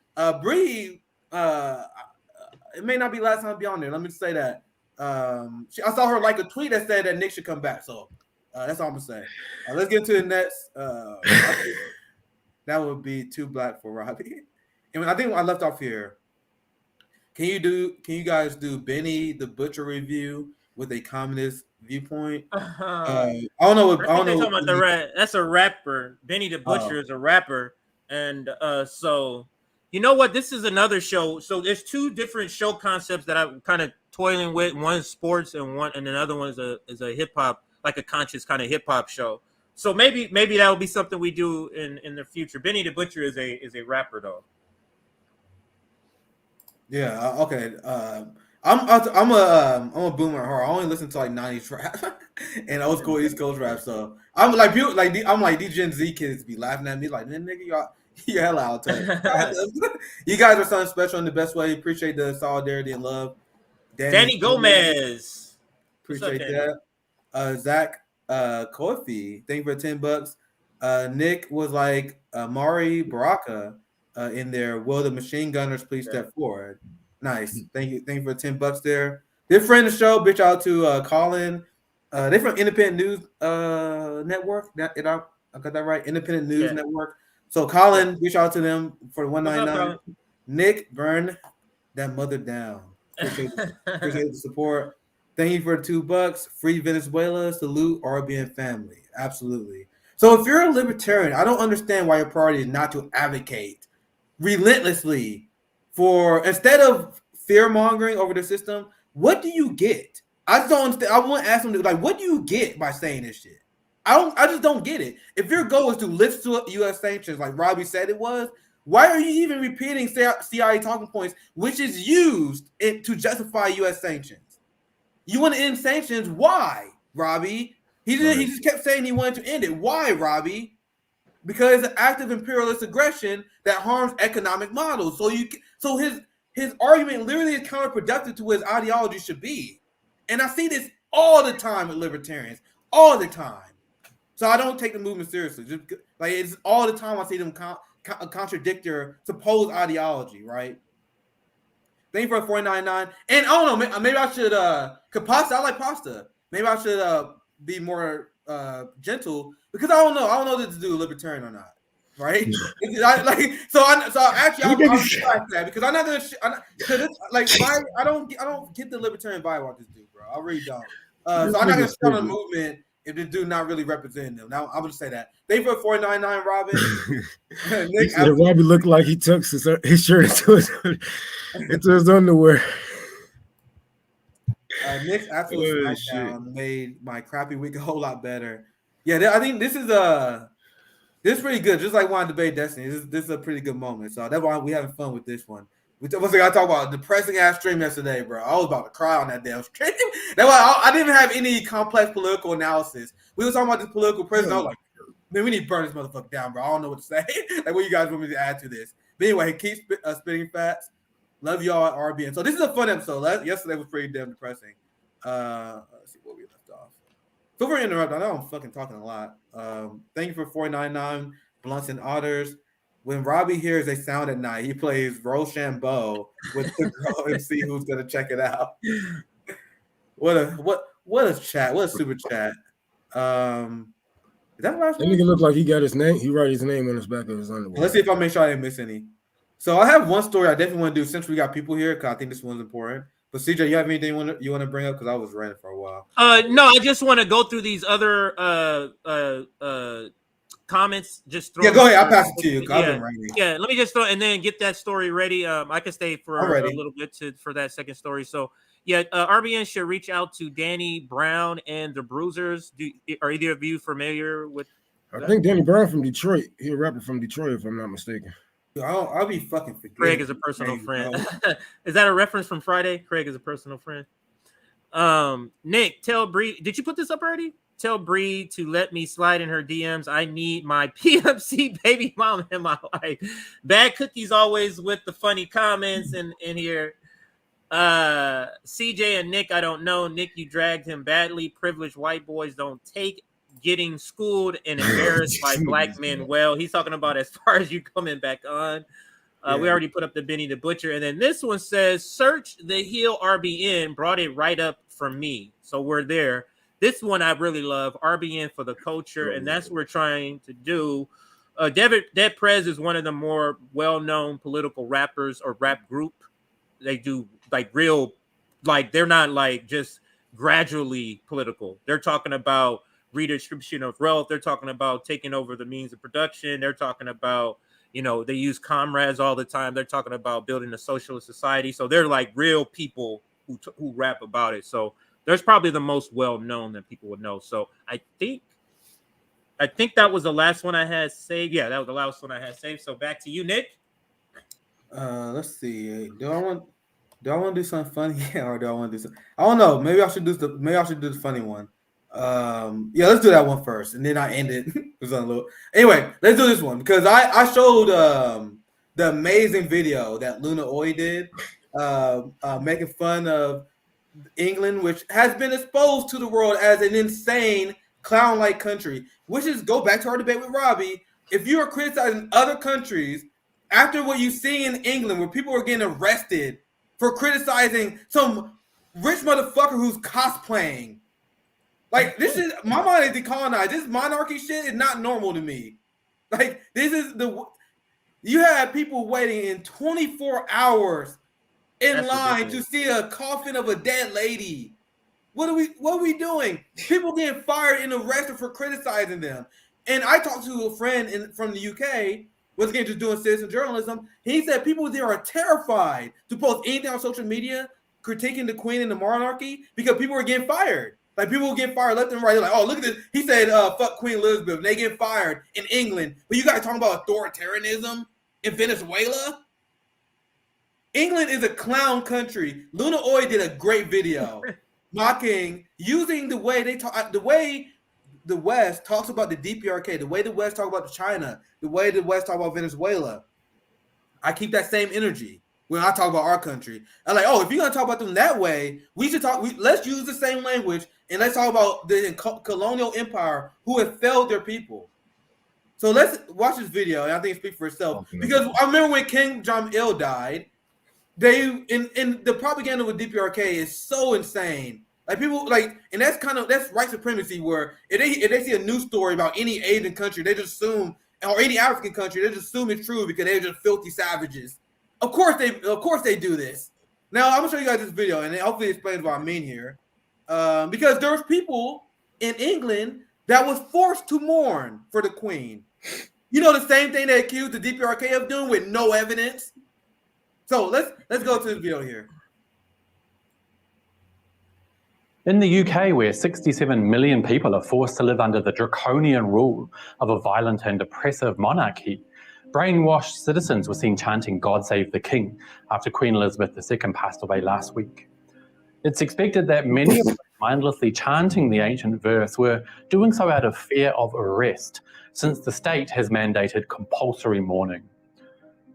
Bree, it may not be last time to be on there. Let me just say that. I saw her like a tweet that said that Nick should come back. So That's all I'm gonna say. Let's get to the Nets. I think that would be too black for Robbie. And I think I left off here. Can you guys do Benny the Butcher review with a communist viewpoint? I don't know. I think they're talking about that's a rapper. Benny the Butcher is a rapper, and so you know what? This is another show. So there's two different show concepts that I'm kind of toiling with. One is sports, and another one is a hip hop, like a conscious kind of hip hop show. So maybe that will be something we do in the future. Benny the Butcher is a rapper though. Yeah. Okay. I'm a boomer. I only listen to like 90s rap and old school East Coast rap. So I'm like people like these Gen Z kids be laughing at me like, nigga, you're hella out there. You guys are something special in the best way. Appreciate the solidarity and love. Danny Gomez. Appreciate that. Zach Coffee, thank you for $10. Nick was like Mari Baraka in there. Will the machine gunners please step forward? Nice. Thank you for $10 there. They're friend of the show. Bitch out to Colin. They're from Independent News Network. I got that right. Independent News Network. So Colin, reach out to them for the 199. Nick, burn that mother down. Appreciate the support. Thank you for the $2. Free Venezuela. Salute RBN family. Absolutely. So if you're a libertarian, I don't understand why your priority is not to advocate relentlessly for, instead of fear mongering over the system, what do you get? I just don't understand. I want to ask them, like, what do you get by saying this shit? I just don't get it. If your goal is to lift U.S. sanctions, like Robbie said it was, why are you even repeating CIA talking points, which is used to justify U.S. sanctions? You want to end sanctions? Why, Robbie? He just kept saying he wanted to end it. Why, Robbie? Because it's an act of imperialist aggression that harms economic models. So his argument literally is counterproductive to what his ideology should be. And I see this all the time with libertarians, all the time. So I don't take the movement seriously. Just like it's all the time I see them contradict their supposed ideology, right? Thank you for $4.99. And I don't know, maybe I should pasta. I like pasta. Maybe I should be more gentle because I don't know if to do libertarian or not, right? I'm like that because I'm not gonna I don't get the libertarian vibe off this dude, bro. I really don't. So I'm not gonna start a movement if this dude not really representing them. Now I'm gonna say that. Thank you for $4.99, Robin. Nick, Robbie looked like he took his shirt into his underwear. Nick's absolute SmackDown made my crappy week a whole lot better. Yeah, I think this is pretty good. Just like wanting to debate Destiny, this is a pretty good moment. So that's why we having fun with this one. Once again, I talk about a depressing ass stream yesterday, bro. I was about to cry on that damn stream. That's why I didn't have any complex political analysis. We were talking about this political president. I was like, man, we need to burn this motherfucker down, bro. I don't know what to say. Like, what you guys want me to add to this? But anyway, keep spitting facts. Love y'all at RBN. So this is a fun episode. Yesterday was pretty damn depressing. Let's see what we left off. Feel free to interrupt. I know I'm fucking talking a lot. Thank you for $4.99, Blunts and Otters. When Robbie hears a sound at night, he plays Rochambeau with the girl MC who's gonna check it out. What a chat! What a super chat! Is that the last one? That nigga look like he got his name. He wrote his name on his back of his underwear. Let's see if I make sure I didn't miss any. So I have one story I definitely want to do since we got people here because I think this one's important. But CJ, you have anything you want to bring up? Because I was ranting for a while. No, I just want to go through these other comments. Just throw go ahead. I'll pass it to you. I've been ranting. Yeah, let me just throw and then get that story ready. I can stay for a little bit for that second story. So yeah, RBN should reach out to Danny Brown and the Bruisers. Are either of you familiar with? I think Danny Brown from Detroit. He's a rapper from Detroit, if I'm not mistaken. I'll be fucking forgetting. Craig is a personal friend. Is that a reference from Friday? Craig is a personal friend. Nick, tell Bree. Did you put this up already? Tell Bree to let me slide in her DMs. I need my PMC baby mom in my life. Bad cookies always with the funny comments in here. CJ and Nick, I don't know. Nick, you dragged him badly. Privileged white boys don't take getting schooled and embarrassed by black men. Well, he's talking about as far as you coming back on. We already put up the Benny the Butcher. And then this one says, search the heel RBN, brought it right up for me. So we're there. this one I really love, RBN for the culture, and that's what we're trying to do. Dead Prez is one of the more well-known political rappers or rap group. They do like real, like they're not like just gradually political. They're talking about redistribution of wealth. They're talking about taking over the means of production. They're talking about, you know, they use comrades all the time. They're talking about building a socialist society. So they're like real people who rap about it. So there's probably the most well-known that people would know. So I think that was the last one I had saved. Yeah, that was the last one I had saved. So back to you, Nick. Let's see. Do I want to do something funny or do I want to do something? I don't know. Maybe I should do the funny one. Yeah, let's do that one first, and then I end it. Anyway, let's do this one because I showed the amazing video that Luna Oi did, making fun of England, which has been exposed to the world as an insane clown-like country. Which is go back to our debate with Robbie. If you are criticizing other countries after what you see in England, where people are getting arrested for criticizing some rich motherfucker who's cosplaying. Like, this is, my mind is decolonized. This monarchy shit is not normal to me. Like, this is you have people waiting in 24 hours in line to see a coffin of a dead lady. What are we doing? People getting fired and arrested for criticizing them. And I talked to a friend from the UK, was again just doing citizen journalism. He said people there are terrified to post anything on social media critiquing the Queen and the monarchy because people are getting fired. Like, people will get fired left and right. They're like, oh, look at this. He said, fuck Queen Elizabeth. And they get fired in England. But you guys talking about authoritarianism in Venezuela? England is a clown country. Luna Oi did a great video mocking, using the way they talk, the way the West talks about the DPRK, the way the West talk about China, the way the West talk about Venezuela. I keep that same energy when I talk about our country. I'm like, oh, if you're gonna talk about them that way, we should talk. Let's use the same language and let's talk about the colonial empire who have failed their people. So let's watch this video, and I think it speaks for itself. Because I remember when King Jong-il died, they in the propaganda with DPRK is so insane. Like, people like, and that's white supremacy, where if they see a news story about any Asian country, they just assume, or any African country, they just assume it's true because they're just filthy savages. Of course they do this. Now I'm gonna show you guys this video, and it hopefully explains what I mean here. Because there's people in England that was forced to mourn for the Queen. You know, the same thing they accused the DPRK of doing with no evidence. So let's go to the video here. In the UK, where 67 million people are forced to live under the draconian rule of a violent and oppressive monarchy, brainwashed citizens were seen chanting "God Save the King" after Queen Elizabeth II passed away last week. It's expected that many of them mindlessly chanting the ancient verse were doing so out of fear of arrest, since the state has mandated compulsory mourning.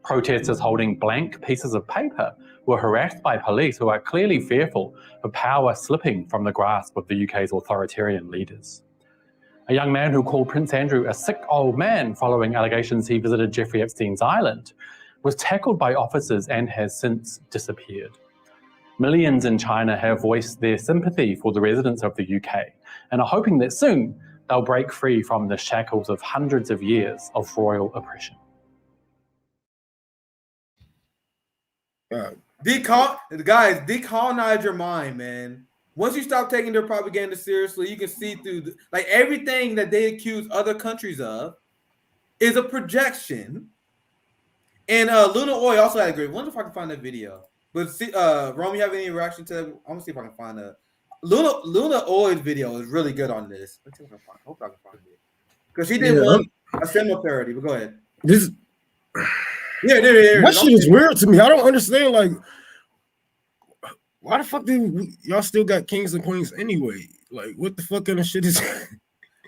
Protesters holding blank pieces of paper were harassed by police who are clearly fearful of power slipping from the grasp of the UK's authoritarian leaders. A young man who called Prince Andrew a sick old man following allegations he visited Jeffrey Epstein's island was tackled by officers and has since disappeared. Millions in China have voiced their sympathy for the residents of the UK and are hoping that soon they'll break free from the shackles of hundreds of years of royal oppression. Decolonize your mind, man. Once you stop taking their propaganda seriously, you can see through like everything that they accuse other countries of is a projection. And Luna Oi also had a great. I wonder if I can find that video. But see, Rome, you have any reaction to that? I'm gonna see if I can find a Luna Oi's video is really good on this. Let's see if I can find. Hope I can find it because she did a similar parody. But go ahead. That shit is weird to me. I don't understand. Like, why the fuck y'all still got kings and queens anyway? Like, what the fuck kind of shit is?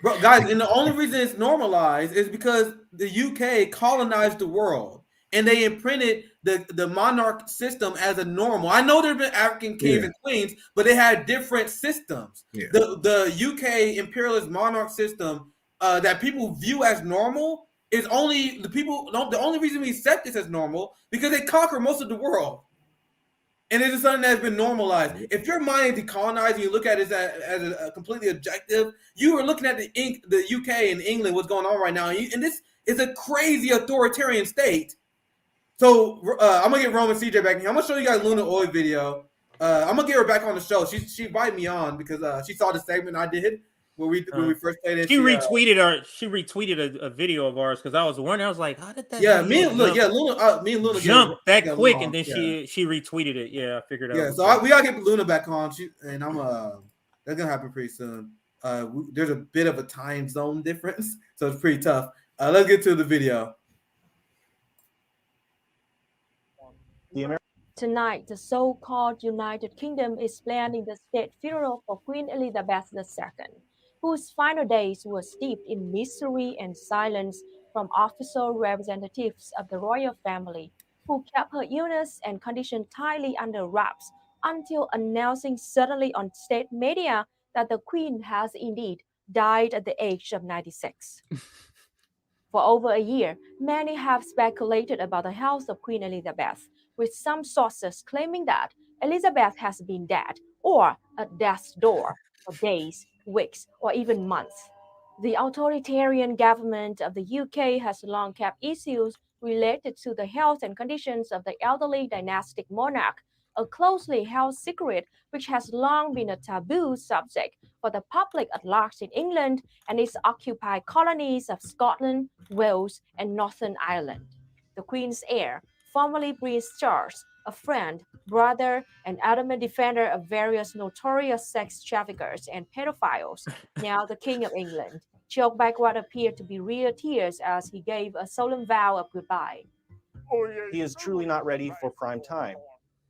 Bro, guys, and the only reason it's normalized is because the UK colonized the world and they imprinted the monarch system as a normal. I know there have been African kings and queens, but they had different systems. Yeah. The UK imperialist monarch system that people view as normal is only the only reason we accept this as normal because they conquer most of the world. And it's just something that's been normalized. If you're minding decolonizing, you look at it as a completely objective. You are looking at the UK and England, what's going on right now, and this is a crazy authoritarian state. So I'm gonna get Roman CJ back here. I'm gonna show you guys Luna Oil video. I'm gonna get her back on the show. She invited me on because she saw the segment I did when we first played it. She retweeted a video of ours because I was wondering. I was like, how did that? Yeah, me and Luna jumped that quick, and then she retweeted it. Yeah, I figured out. Yeah, so we gotta get Luna back on. That's gonna happen pretty soon. There's a bit of a time zone difference, so it's pretty tough. Let's get to the video. Tonight, the so-called United Kingdom is planning the state funeral for Queen Elizabeth II, whose final days were steeped in mystery and silence from official representatives of the royal family, who kept her illness and condition tightly under wraps until announcing suddenly on state media that the Queen has indeed died at the age of 96. For over a year, many have speculated about the health of Queen Elizabeth, with some sources claiming that Elizabeth has been dead or at death's door for days, weeks, or even months. The authoritarian government of the UK has long kept issues related to the health and conditions of the elderly dynastic monarch, a closely held secret which has long been a taboo subject for the public at large in England and its occupied colonies of Scotland, Wales, and Northern Ireland. The Queen's heir, formerly Prince Charles, a friend, brother, and adamant defender of various notorious sex traffickers and pedophiles, now the King of England, choked back what appeared to be real tears as he gave a solemn vow of goodbye. He is truly not ready for prime time.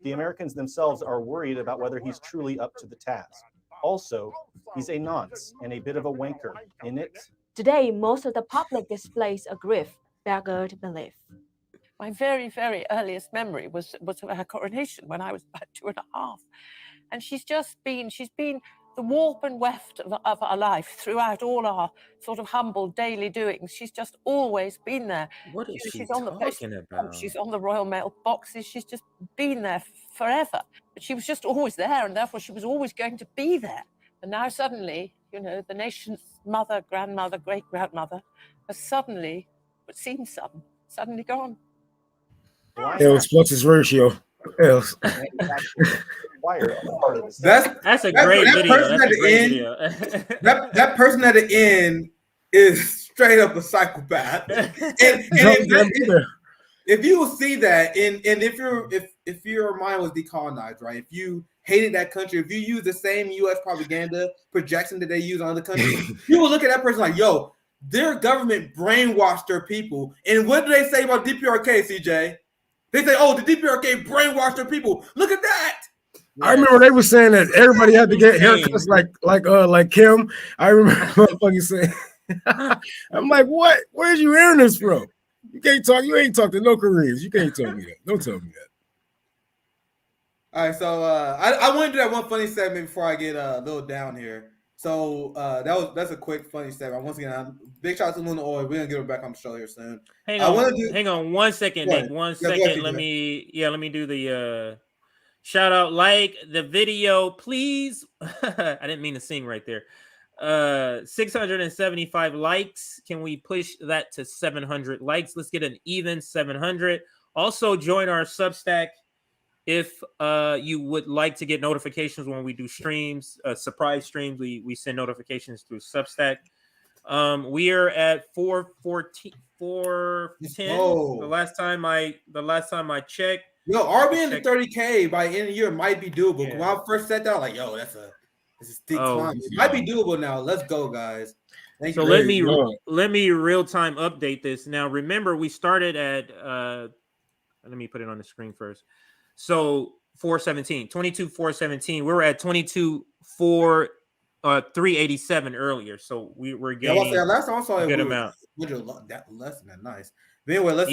The Americans themselves are worried about whether he's truly up to the task. Also, he's a nonce and a bit of a wanker. In it, today, most of the public displays a grief beggared belief. My very, very earliest memory was of her coronation when I was about 2.5. And she's been the warp and weft of our life throughout all our sort of humble daily doings. She's just always been there. What is she she's on talking about? She's on the Royal Mail boxes. She's just been there forever. But she was just always there, and therefore she was always going to be there. And now suddenly, the nation's mother, grandmother, great-grandmother has suddenly, what seems suddenly gone. Else, what's his ratio? Else. That's a great video. That person at the end is straight up a psychopath. If you will see that, and if your mind was decolonized, right? If you hated that country, if you use the same U.S. propaganda projection that they use on other countries, you will look at that person like, yo, their government brainwashed their people. And what do they say about DPRK, CJ? They say, oh, the DPRK brainwashed their people. Look at that. I remember they were saying that everybody had to get haircuts like Kim. I remember motherfucking saying, I'm like, what? Where's you hearing this from? You can't talk. You ain't talked to no Koreans. You can't tell me that. Don't tell me that. All right, so I want to do that one funny segment before I get a little down here. So that's a quick funny segment. Once again, big shout out to Luna Oil. We're gonna get her back on the show here soon. Hang on 1 second, Nick. 1 second. Let me do the shout out. Like the video, please. I didn't mean to sing right there. 675 likes. Can we push that to 700 likes? Let's get an even 700. Also, join our Substack if you would like to get notifications when we do streams, surprise streams. We send notifications through Substack. We are at 410. Oh. The last time I checked. Yo, RBN to 30K by the end of the year might be doable. Yeah. When I first said that, like, yo, this is steep climb. It might be doable now. Let's go, guys. Thank you. So let me real time update this. Now, remember, we started at let me put it on the screen first. So 22,417. We were at 22,387 earlier. So we're getting last time I saw a good amount. Less than that. Nice. But anyway, let's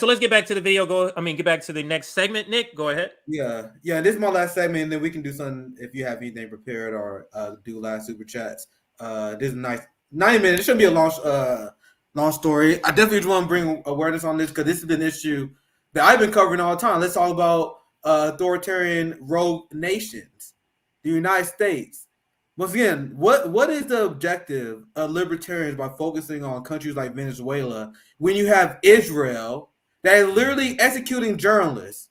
so let's get back to the video. Get back to the next segment. Nick, go ahead. Yeah. This is my last segment, and then we can do something if you have anything prepared or do last super chats. This is nice. 90 minutes. It shouldn't be a long story. I definitely want to bring awareness on this because this has been an issue that I've been covering all the time. Let's talk about authoritarian rogue nations, the United States. Once again, what is the objective of libertarians by focusing on countries like Venezuela when you have Israel that is literally executing journalists?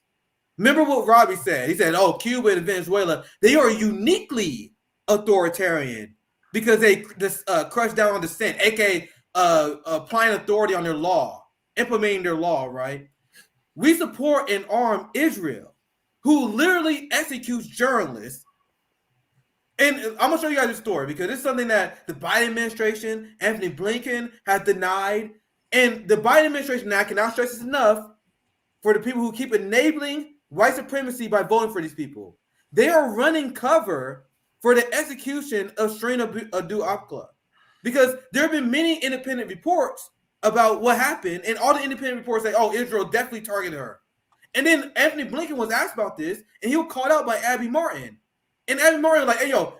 Remember what Robbie said. He said, oh, Cuba and Venezuela, they are uniquely authoritarian because they just crush down on dissent, aka applying authority on their law, implementing their law, right? We support and arm Israel, who literally executes journalists. And I'm going to show you guys a story because it's something that the Biden administration, Anthony Blinken, has denied. And the Biden administration, now I cannot stress this enough, for the people who keep enabling white supremacy by voting for these people. They are running cover for the execution of Shireen Abu Akleh. Because there have been many independent reports about what happened, and all the independent reports say, oh, Israel definitely targeted her. And then Anthony Blinken was asked about this, and he was called out by Abby Martin. And Abby Martin was like, hey, yo,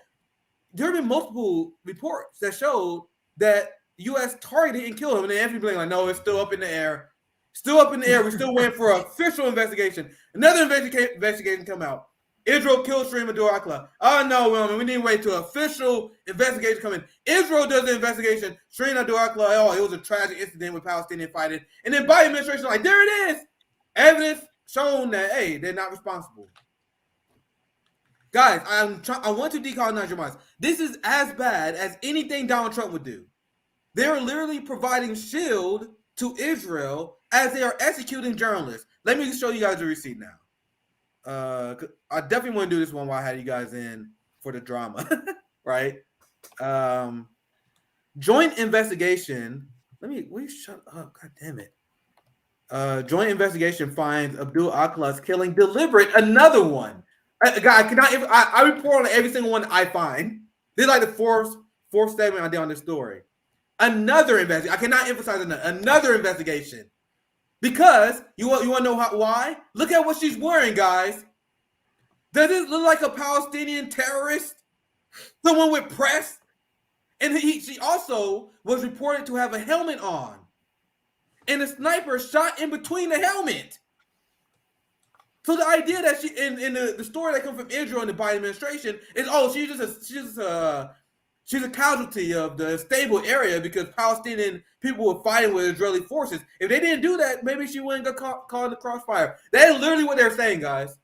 there have been multiple reports that showed that U.S. targeted and killed him. And then Anthony Blinken like, no, it's still up in the air. Still up in the air. We're still waiting for an official investigation. Another investigation come out. Israel killed Shireen Abu Akleh. Oh, no, woman, we need to wait till official investigation come in. Israel does the investigation. Shireen Abu Akleh, oh, it was a tragic incident with Palestinian fighting. And then Biden administration like, there it is. Evidence shown that, hey, they're not responsible. Guys, I want to decolonize your minds. This is as bad as anything Donald Trump would do. They're literally providing shield to Israel as they are executing journalists. Let me show you guys the receipt now. I definitely want to do this one while I had you guys in for the drama, right? Joint investigation. Will you shut up? God damn it. Joint investigation finds Abdul Akleh's killing deliberate. Another one. I report on every single one I find. This is like the fourth statement I did on this story. Another investigation. I cannot emphasize another investigation. Because you want to know why? Look at what she's wearing, guys. Does it look like a Palestinian terrorist? Someone with press? And she also was reported to have a helmet on. And the sniper shot in between the helmet. So the idea that she in the story that comes from Israel and the Biden administration is, oh, she's a casualty of the stable area because Palestinian people were fighting with Israeli forces. If they didn't do that, maybe she wouldn't get caught in the crossfire. That is literally what they're saying, guys.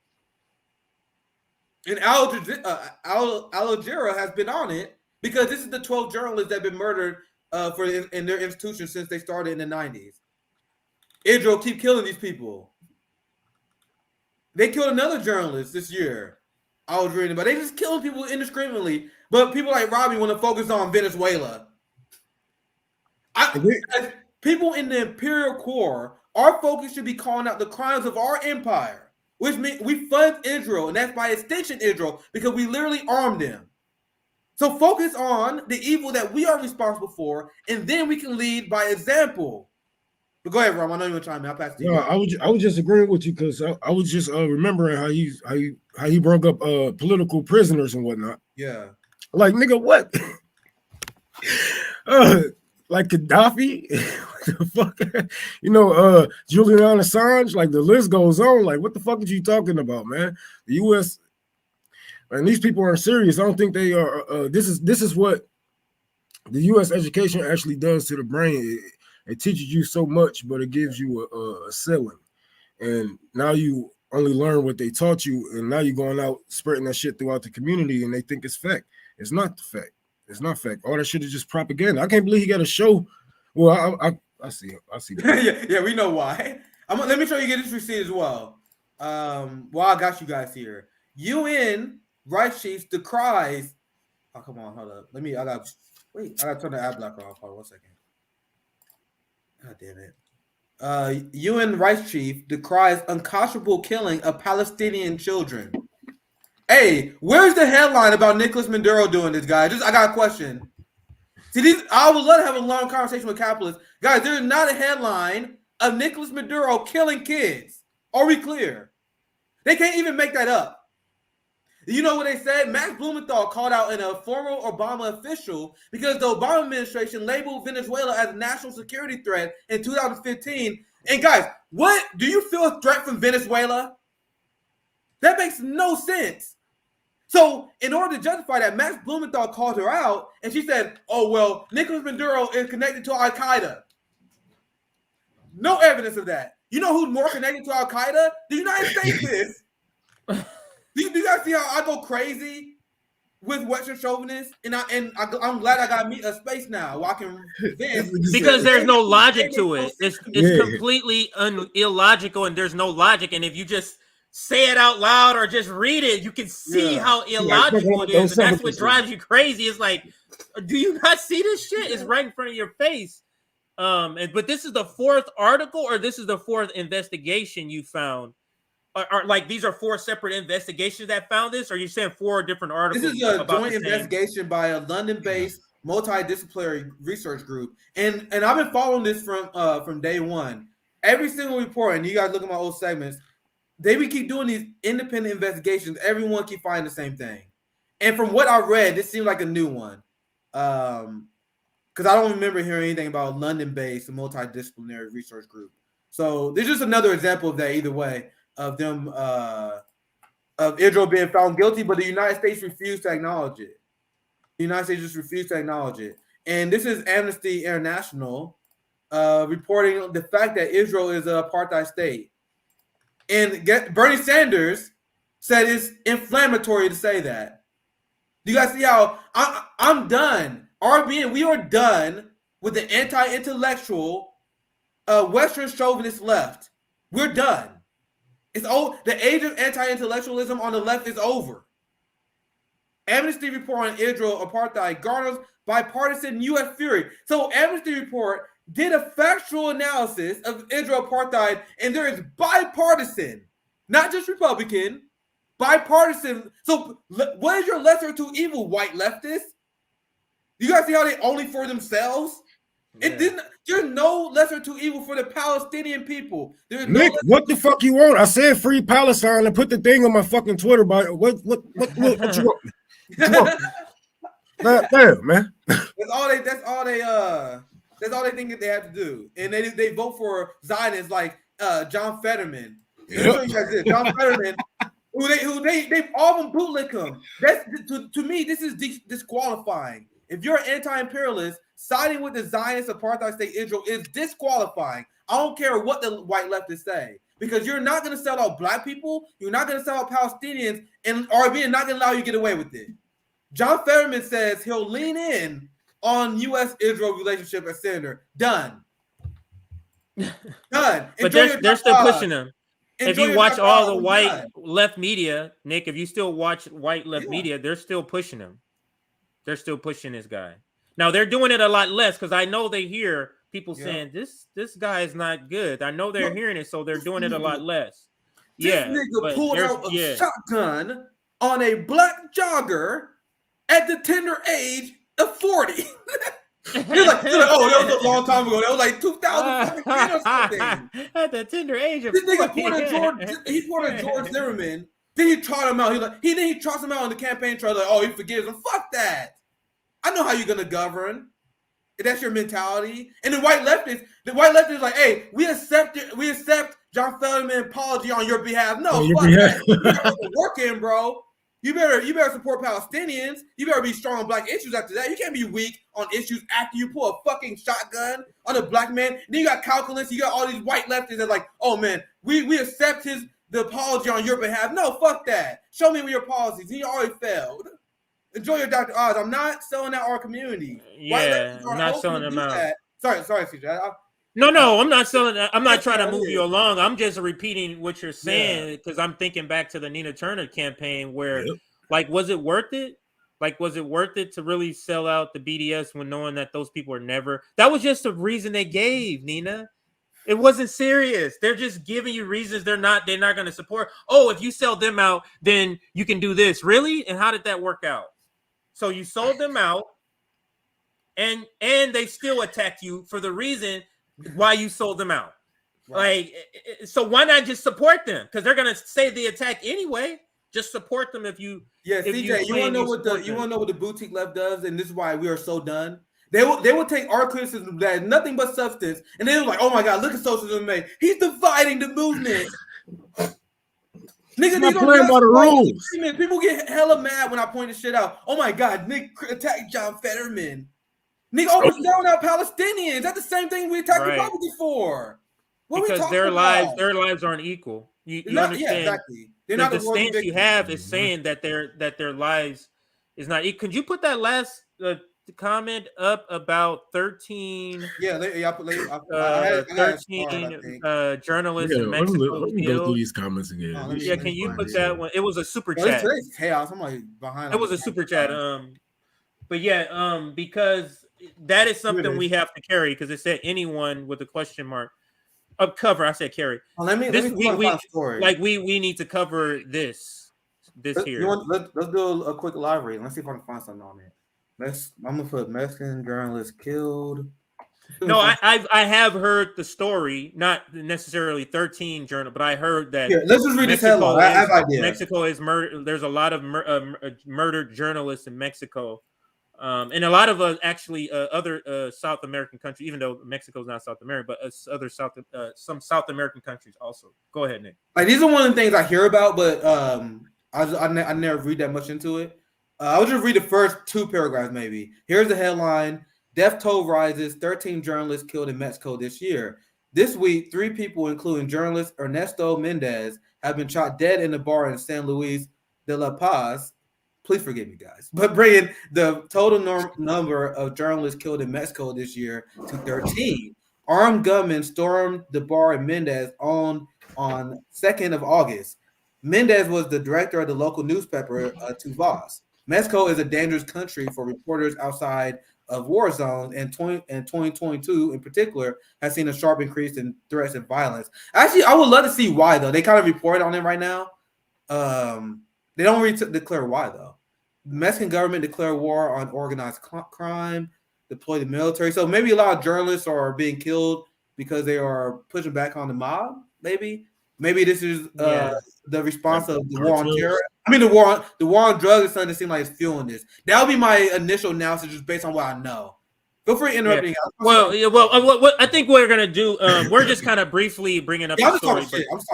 And Al Jazeera has been on it because this is the 12 journalists that have been murdered in their institution since they started in the 90s. Israel keep killing these people. They killed another journalist this year. I was reading about. They just killing people indiscriminately. But people like Robbie want to focus on Venezuela. As people in the imperial core, our focus should be calling out the crimes of our empire, which means we fund Israel, and that's by extension Israel, because we literally armed them. So focus on the evil that we are responsible for, and then we can lead by example. But go ahead, Rom. I know you want to chime in. I'll pass to you. No, I was just agreeing with you because I was just remembering how he brought up political prisoners and whatnot. Yeah. Like, nigga, what? Like Gaddafi? What the fuck? Julian Assange? Like, the list goes on. Like, what the fuck are you talking about, man? The U.S. and these people aren't serious. I don't think they are. This is what the U.S. education actually does to the brain. It teaches you so much, but it gives you a ceiling. And now you only learn what they taught you, and now you're going out spreading that shit throughout the community, and they think it's fact. It's not the fact. It's not fact. All that shit is just propaganda. I can't believe he got a show. Well, I see it. I see that. yeah, we know why. Let me show you this receipt as well. While I got you guys here. UN Rights Chiefs decries. Oh, come on, hold up. I gotta turn the ad blocker off. Hold on 1 second. God damn it. UN Rights Chief decries unconscionable killing of Palestinian children. Hey, where's the headline about Nicolas Maduro doing this, guys? I got a question. See, I would love to have a long conversation with capitalists. Guys, there's not a headline of Nicolas Maduro killing kids. Are we clear? They can't even make that up. You know what they said? Max Blumenthal called out a former Obama official because the Obama administration labeled Venezuela as a national security threat in 2015. And guys, what do you feel a threat from Venezuela? That makes no sense. So in order to justify that, Max Blumenthal called her out, and she said, "Oh well, Nicolas Maduro is connected to Al Qaeda." No evidence of that. You know who's more connected to Al Qaeda? The United States is. Do you guys see how I go crazy with Western chauvinists? And I'm glad I got a space now where I can because there's no logic to it. It's completely illogical, and there's no logic. And if you just say it out loud or just read it, you can see how illogical it is. And that's what drives you crazy. It's like, do you not see this shit? It's right in front of your face. But this is the fourth article, or this is the fourth investigation you found? Or like these are four separate investigations that found this? Or are you saying four different articles? This is a joint investigation by a London-based multidisciplinary research group, and I've been following this from day one. Every single report, and you guys look at my old segments, they would keep doing these independent investigations. Everyone keep finding the same thing, and from what I read, this seemed like a new one. Because I don't remember hearing anything about London-based multidisciplinary research group. So there's just another example of that either way, of them of Israel being found guilty, but the United States refused to acknowledge it. The United States just refused to acknowledge it. And this is Amnesty International reporting the fact that Israel is an apartheid state. And Bernie Sanders said it's inflammatory to say that. Do you guys see how I'm done? RBN, we are done with the anti-intellectual Western chauvinist left. We're done. It's old. The age of anti-intellectualism on the left is over. Amnesty report on Israel apartheid garners bipartisan U.S. fury. So Amnesty report did a factual analysis of Israel apartheid, and there is bipartisan, not just Republican, bipartisan. So what is your lesser of two evil, white leftists? You guys see how they only for themselves? Yeah. It didn't. There's no lesser two evil for the Palestinian people. There's Nick, what the fuck you want? I said free Palestine and put the thing on my fucking Twitter. What you want? What you want? Damn, man. That's all they think that they have to do. And they vote for Zionists like John Fetterman. Yep. John Fetterman, who they all of them bootlick him. That's to me, this is disqualifying. If you're an anti-imperialist, siding with the Zionist apartheid state Israel is disqualifying. I don't care what the white leftists say, because you're not going to sell out black people, you're not going to sell out Palestinians, and RBN not going to allow you to get away with it. John Fetterman says he'll lean in on U.S.-Israel relationship as senator. Done. Done. But they're still pushing him. If you watch all the white left media, Nick, if you still watch white left media, they're still pushing him. They're still pushing this guy. Now they're doing it a lot less, because I know they hear people saying this guy is not good. I know they're hearing it, so they're doing it a lot less. This nigga pulled out a shotgun on a black jogger at the tender age of 40. You're like, oh, that was a long time ago. That was like 2015 or something. At the tender age of 40. This nigga poured a George Zimmerman. Then he trot him out. He trots him out on the campaign trail. Like, oh, he forgives him. Fuck that. I know how you're gonna govern. If that's your mentality. And the white leftists like, hey, we accept John Fetterman's apology on your behalf. No, fuck that. You gotta work in, bro. You better support Palestinians. You better be strong on black issues after that. You can't be weak on issues after you pull a fucking shotgun on a black man. Then you got calculus. You got all these white leftists that are like, oh man, we accept the apology on your behalf. No, fuck that. Show me your policies. You already failed. Enjoy your Dr. Oz. I'm not selling out our community. Yeah, I'm not selling them out. Sorry, CJ. No, I'm not selling. I'm not trying to move you along. I'm just repeating what you're saying, because I'm thinking back to the Nina Turner campaign where, like, was it worth it? Like, was it worth it to really sell out the BDS when knowing that those people are never? That was just the reason they gave, Nina. It wasn't serious. They're just giving you reasons they're not going to support. Oh, if you sell them out, then you can do this. Really? And how did that work out? So you sold them out, and they still attack you for the reason why you sold them out. Right. Like, so why not just support them? Because they're gonna say the attack anyway. Just support them if you. Yeah, CJ, you want to know what the boutique left does, and this is why we are so done. They will take our criticism that is nothing but substance, and they were like, "Oh my God, look at socialism made. He's dividing the movement." Nigga, not these are playing by the rules. People get hella mad when I point this shit out. Oh my God, Nick attacked John Fetterman. Nigga, we're selling out Palestinians. That's the same thing we attacked Republicans for. What because are we talking their about? lives aren't equal. You Not, understand? Yeah, exactly. They're not the the worthy stance you victims. have is saying that their lives is not. Could you put that last comment up about 13? Yeah, I had 13 journalists in Mexico. Let me go through these comments again. Can you put that one? It was a super Well, chat. Today's chaos. I'm like behind. It was a super chat. But yeah, because that is something we have to carry because it said anyone with a question mark. Up cover, I said carry. Well, let me story. Like we need to cover this here. Let's do a quick live read. Let's see if I can find something on it. I'm gonna put Mexican journalist killed. No, I have heard the story, not necessarily 13 journal, but I heard that. Here, let's just read this headline. I have idea. Mexico is murdered. There's a lot of murdered journalists in Mexico. And a lot of other South American countries, even though Mexico's not South America, but some South American countries also. Go ahead, Nick. Like these are one of the things I hear about, but I never read that much into it. I'll just read the first two paragraphs maybe. Here's the headline: Death toll rises, 13 journalists killed in Mexico this year. This week, 3 people, including journalist Ernesto Mendez, have been shot dead in a bar in San Luis de la Paz. Please forgive me, guys, but bringing the total number of journalists killed in Mexico this year to 13. Armed gunmen stormed the bar in Mendez on 2nd of August. Mendez was the director of the local newspaper, Tuvas. Mexico is a dangerous country for reporters outside of war zones, and 2022 in particular has seen a sharp increase in threats and violence. Actually, I would love to see why, though. They kind of report on it right now. They don't really declare why, though. The Mexican government declared war on organized crime, deployed the military. So maybe a lot of journalists are being killed because they are pushing back on the mob, maybe. Maybe this is the response of the war on terror. I mean, the war on drugs is something that seems like it's fueling this. That would be my initial analysis, just based on what I know. Feel free to interrupt me. Well, what I think we're gonna do, we're just kind of briefly bringing up the story.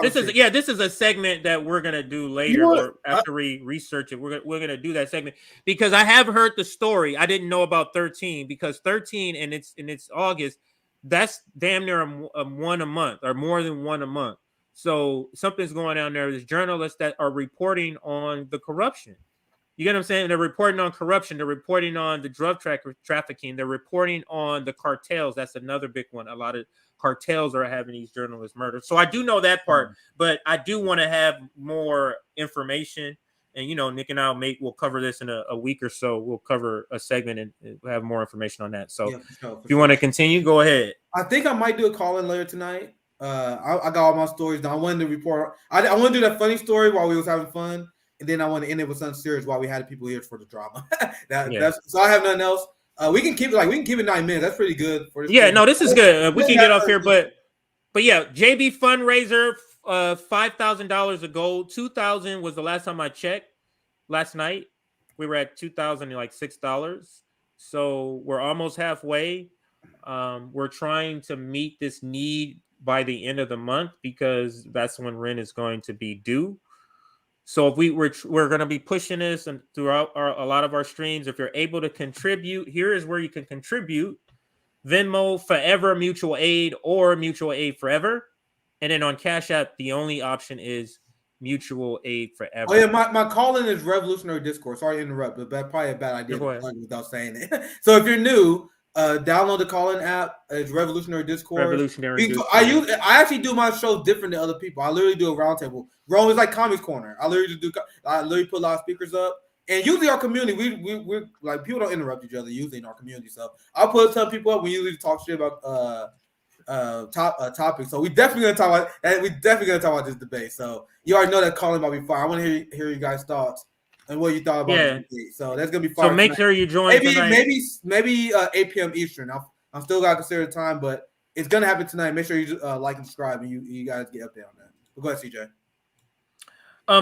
This is a segment that we're gonna do later, or after we research it. We're gonna do that segment because I have heard the story. I didn't know about 13 because 13 and it's August. That's damn near one a month or more than one a month. So something's going on there. There's journalists that are reporting on the corruption. You get what I'm saying? They're reporting on corruption. They're reporting on the drug trafficking. They're reporting on the cartels. That's another big one. A lot of cartels are having these journalists murdered. So I do know that part, but I do want to have more information. And, Nick and we'll cover this in a week or so. We'll cover a segment and have more information on that. So if you want to continue, go ahead. I think I might do a call-in later tonight. I got all my stories done. I wanted to report. I want to do that funny story while we was having fun, and then I want to end it with something serious while we had people here for the drama. So I have nothing else. We can keep it 9 minutes. That's pretty good for this. Yeah, no, this is good. We can get off here, but yeah, JB fundraiser, $5,000 of gold. 2,000 was the last time I checked. Last night we were at $2,006. So we're almost halfway. We're trying to meet this need by the end of the month because that's when rent is going to be due. So if we're going to be pushing this and throughout a lot of our streams. If you're able to contribute, here is where you can contribute: Venmo, Forever Mutual Aid, or Mutual Aid Forever. And then on Cash App, the only option is Mutual Aid Forever. Oh yeah, my call-in is Revolutionary Discourse. Sorry to interrupt, but that's probably a bad idea without saying it. So if you're new, download the call-in app. It's Revolutionary Discourse. I actually do my show different than other people. I literally do a roundtable. Rome is like Comics Corner. I literally put a lot of speakers up. And usually our community, we like, people don't interrupt each other usually in our community. So I'll put some people up. We usually talk shit about topics. So we definitely gonna talk about this debate. So you already know that calling about to be fire. I want to hear you guys' thoughts and what you thought about the debate. So that's gonna be fire. So make sure you join. Maybe 8 p.m. Eastern. I'm still gotta consider the time, but it's gonna happen tonight. Make sure you like and subscribe, and you guys get up there on that. But go ahead, CJ.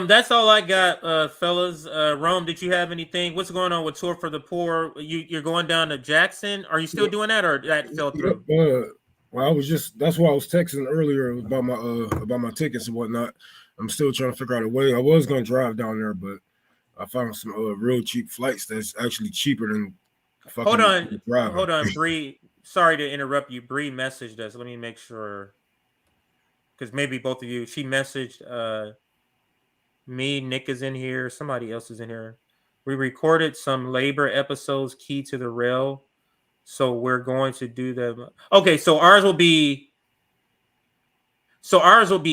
That's all I got, fellas. Rome, did you have anything? What's going on with Tour for the Poor? You're going down to Jackson. Are you still doing that, or that fell through? Well, that's why I was texting earlier about my tickets and whatnot. I'm still trying to figure out a way. I was gonna drive down there, but I found some real cheap flights that's actually cheaper than fucking driving. Hold on, Bree. Sorry to interrupt you. Bree messaged us. Let me make sure, because maybe both of you. She messaged me. Nick is in here. Somebody else is in here. We recorded some labor episodes key to the rail, so we're going to do them. Okay, so ours will be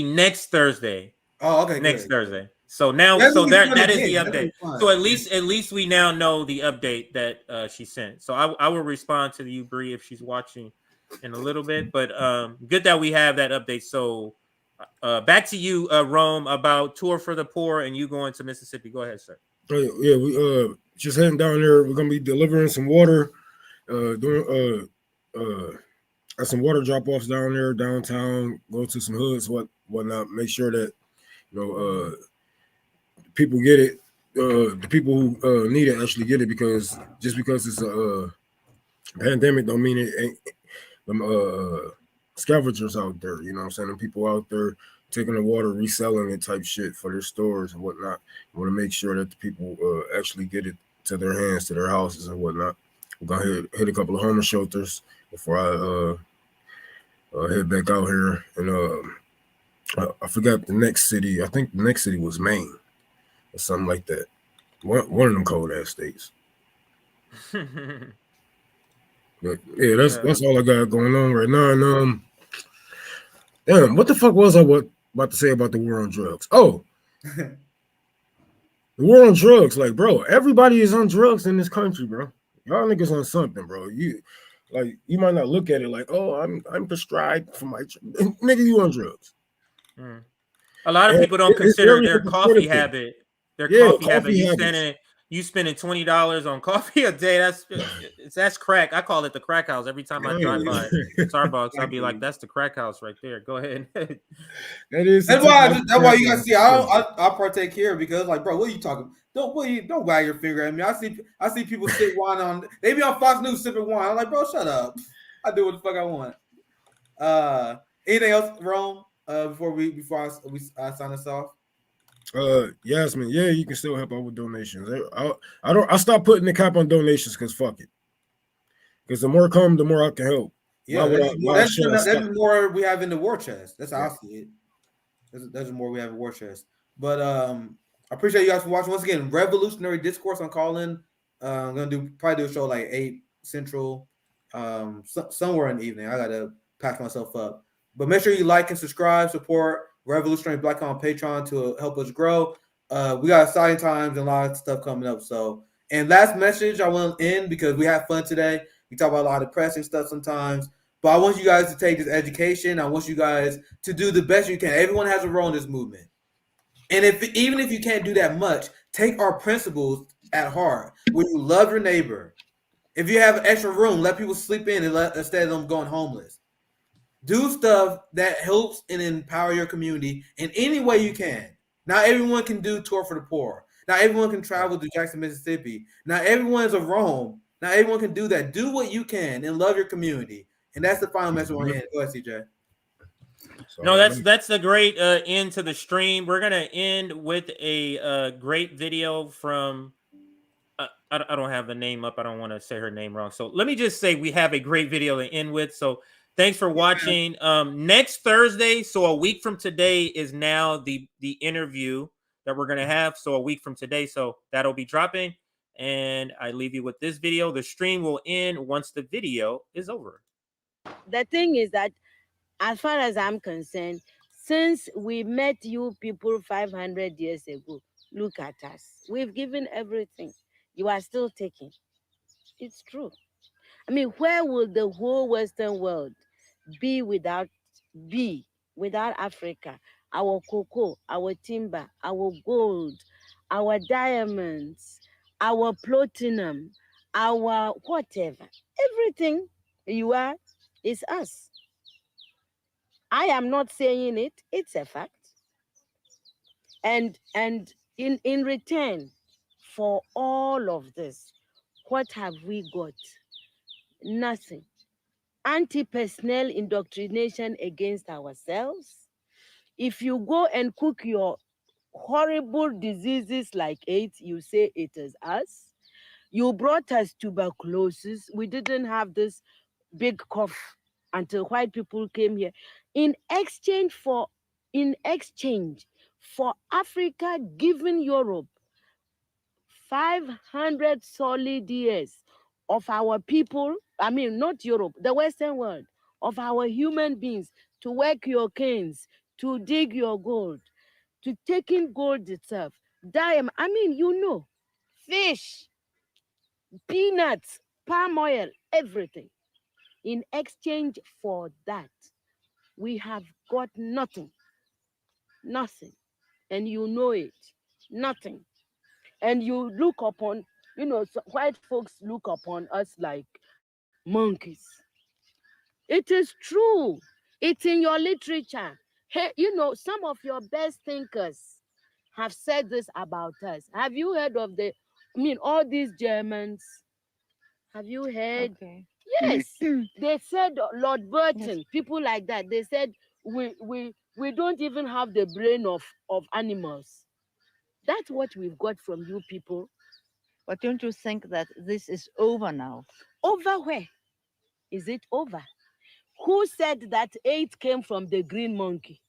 next Thursday. Oh, okay, next good. Thursday. So now, That's so gonna be that fun is the again. That's gonna update. be fun. So at least we now know the update that she sent. So I will respond to you, Bree, if she's watching in a little bit. But good that we have that update. So back to you, Rome, about Tour for the Poor and you going to Mississippi. Go ahead, sir. Yeah, we just heading down there. We're gonna be delivering some water, doing got some water drop offs down there downtown. Go to some hoods, whatnot. Make sure that people get it. The people who need it actually get it, because just because it's a pandemic don't mean it ain't them scavengers out there. You know what I'm saying? And people out there taking the water, reselling it type shit for their stores and whatnot. We want to make sure that the people actually get it to their hands, to their houses and whatnot. We're gonna hit a couple of homeless shelters before I head back out here. And I forgot the next city. I think the next city was Maine or something like that. One of them cold ass states. But yeah, that's all I got going on right now. And damn, what the fuck was I about to say about the war on drugs? Oh, the war on drugs. Like, bro, everybody is on drugs in this country, bro. Y'all niggas on something, bro. You might not look at it like, oh, I'm prescribed for my nigga. You on drugs? A lot of people don't consider their coffee habit. You spending $20 on coffee a day. That's crack. I call it the crack house. Every time I drive by Starbucks, I'll be like, "That's the crack house right there." Go ahead. That's why you guys see. I partake here because, like, bro, what are you talking? Don't wag your finger at me. I see people sip wine on. They be on Fox News sipping wine. I'm like, bro, shut up. I do what the fuck I want. Anything else, Rome? Before I sign us off. Yasmin, yeah, you can still help out with donations. I stopped putting the cap on donations because fuck it. Because the more come, the more I can help. Yeah, that's the more we have in the war chest. That's how I see it. That's the more we have in war chest. But I appreciate you guys for watching. Once again, Revolutionary Discourse on Call-In. I'm gonna probably do a show like 8 Central, somewhere in the evening. I gotta pack myself up. But make sure you like and subscribe, support Revolutionary Black on Patreon to help us grow. We got exciting times and a lot of stuff coming up. So, and last message I want to end because we have fun today. We talk about a lot of depressing stuff sometimes, but I want you guys to take this education. I want you guys to do the best you can. Everyone has a role in this movement. And even if you can't do that much, take our principles at heart. When you love your neighbor, if you have an extra room, let people sleep in instead of them going homeless. Do stuff that helps and empower your community in any way you can. Not everyone can do Tour for the Poor. Not everyone can travel to Jackson, Mississippi. Not everyone is a Rome. Not everyone can do that. Do what you can and love your community. And that's the final message we're in. Go ahead, CJ. No, that's a great end to the stream. We're gonna end with a great video from. I don't have the name up. I don't want to say her name wrong. So let me just say we have a great video to end with. So thanks for watching. Next Thursday, so a week from today, is now the interview that we're gonna have. So a week from today, so that'll be dropping. And I leave you with this video. The stream will end once the video is over. The thing is that, as far as I'm concerned, since we met you people 500 years ago, look at us. We've given everything. You are still taking. It's true. I mean, where would the whole Western world be without Africa? Our cocoa, our timber, our gold, our diamonds, our platinum, our whatever. Everything you are is us. I am not saying it, it's a fact. And in return for all of this, what have we got? Nothing. anti-personnel indoctrination against ourselves. If you go and cook your horrible diseases like AIDS, you say it is us. You brought us tuberculosis. We didn't have this big cough until white people came here. In exchange for Africa giving Europe 500 solid years of our people, I mean, not Europe, the Western world, of our human beings to work your canes, to dig your gold, to take in gold itself, diamond, I mean, fish, peanuts, palm oil, everything. In exchange for that, we have got nothing. Nothing. And you know it. Nothing. And you look upon, white folks look upon us like monkeys. It is true. It's in your literature. Hey, some of your best thinkers have said this about us. Have you heard of all these Germans? Have you heard? Okay. Yes. They said Lord Burton, people like that. They said we don't even have the brain of animals. That's what we've got from you people. But don't you think that this is over now? Over where? Is it over? Who said that AIDS came from the green monkey?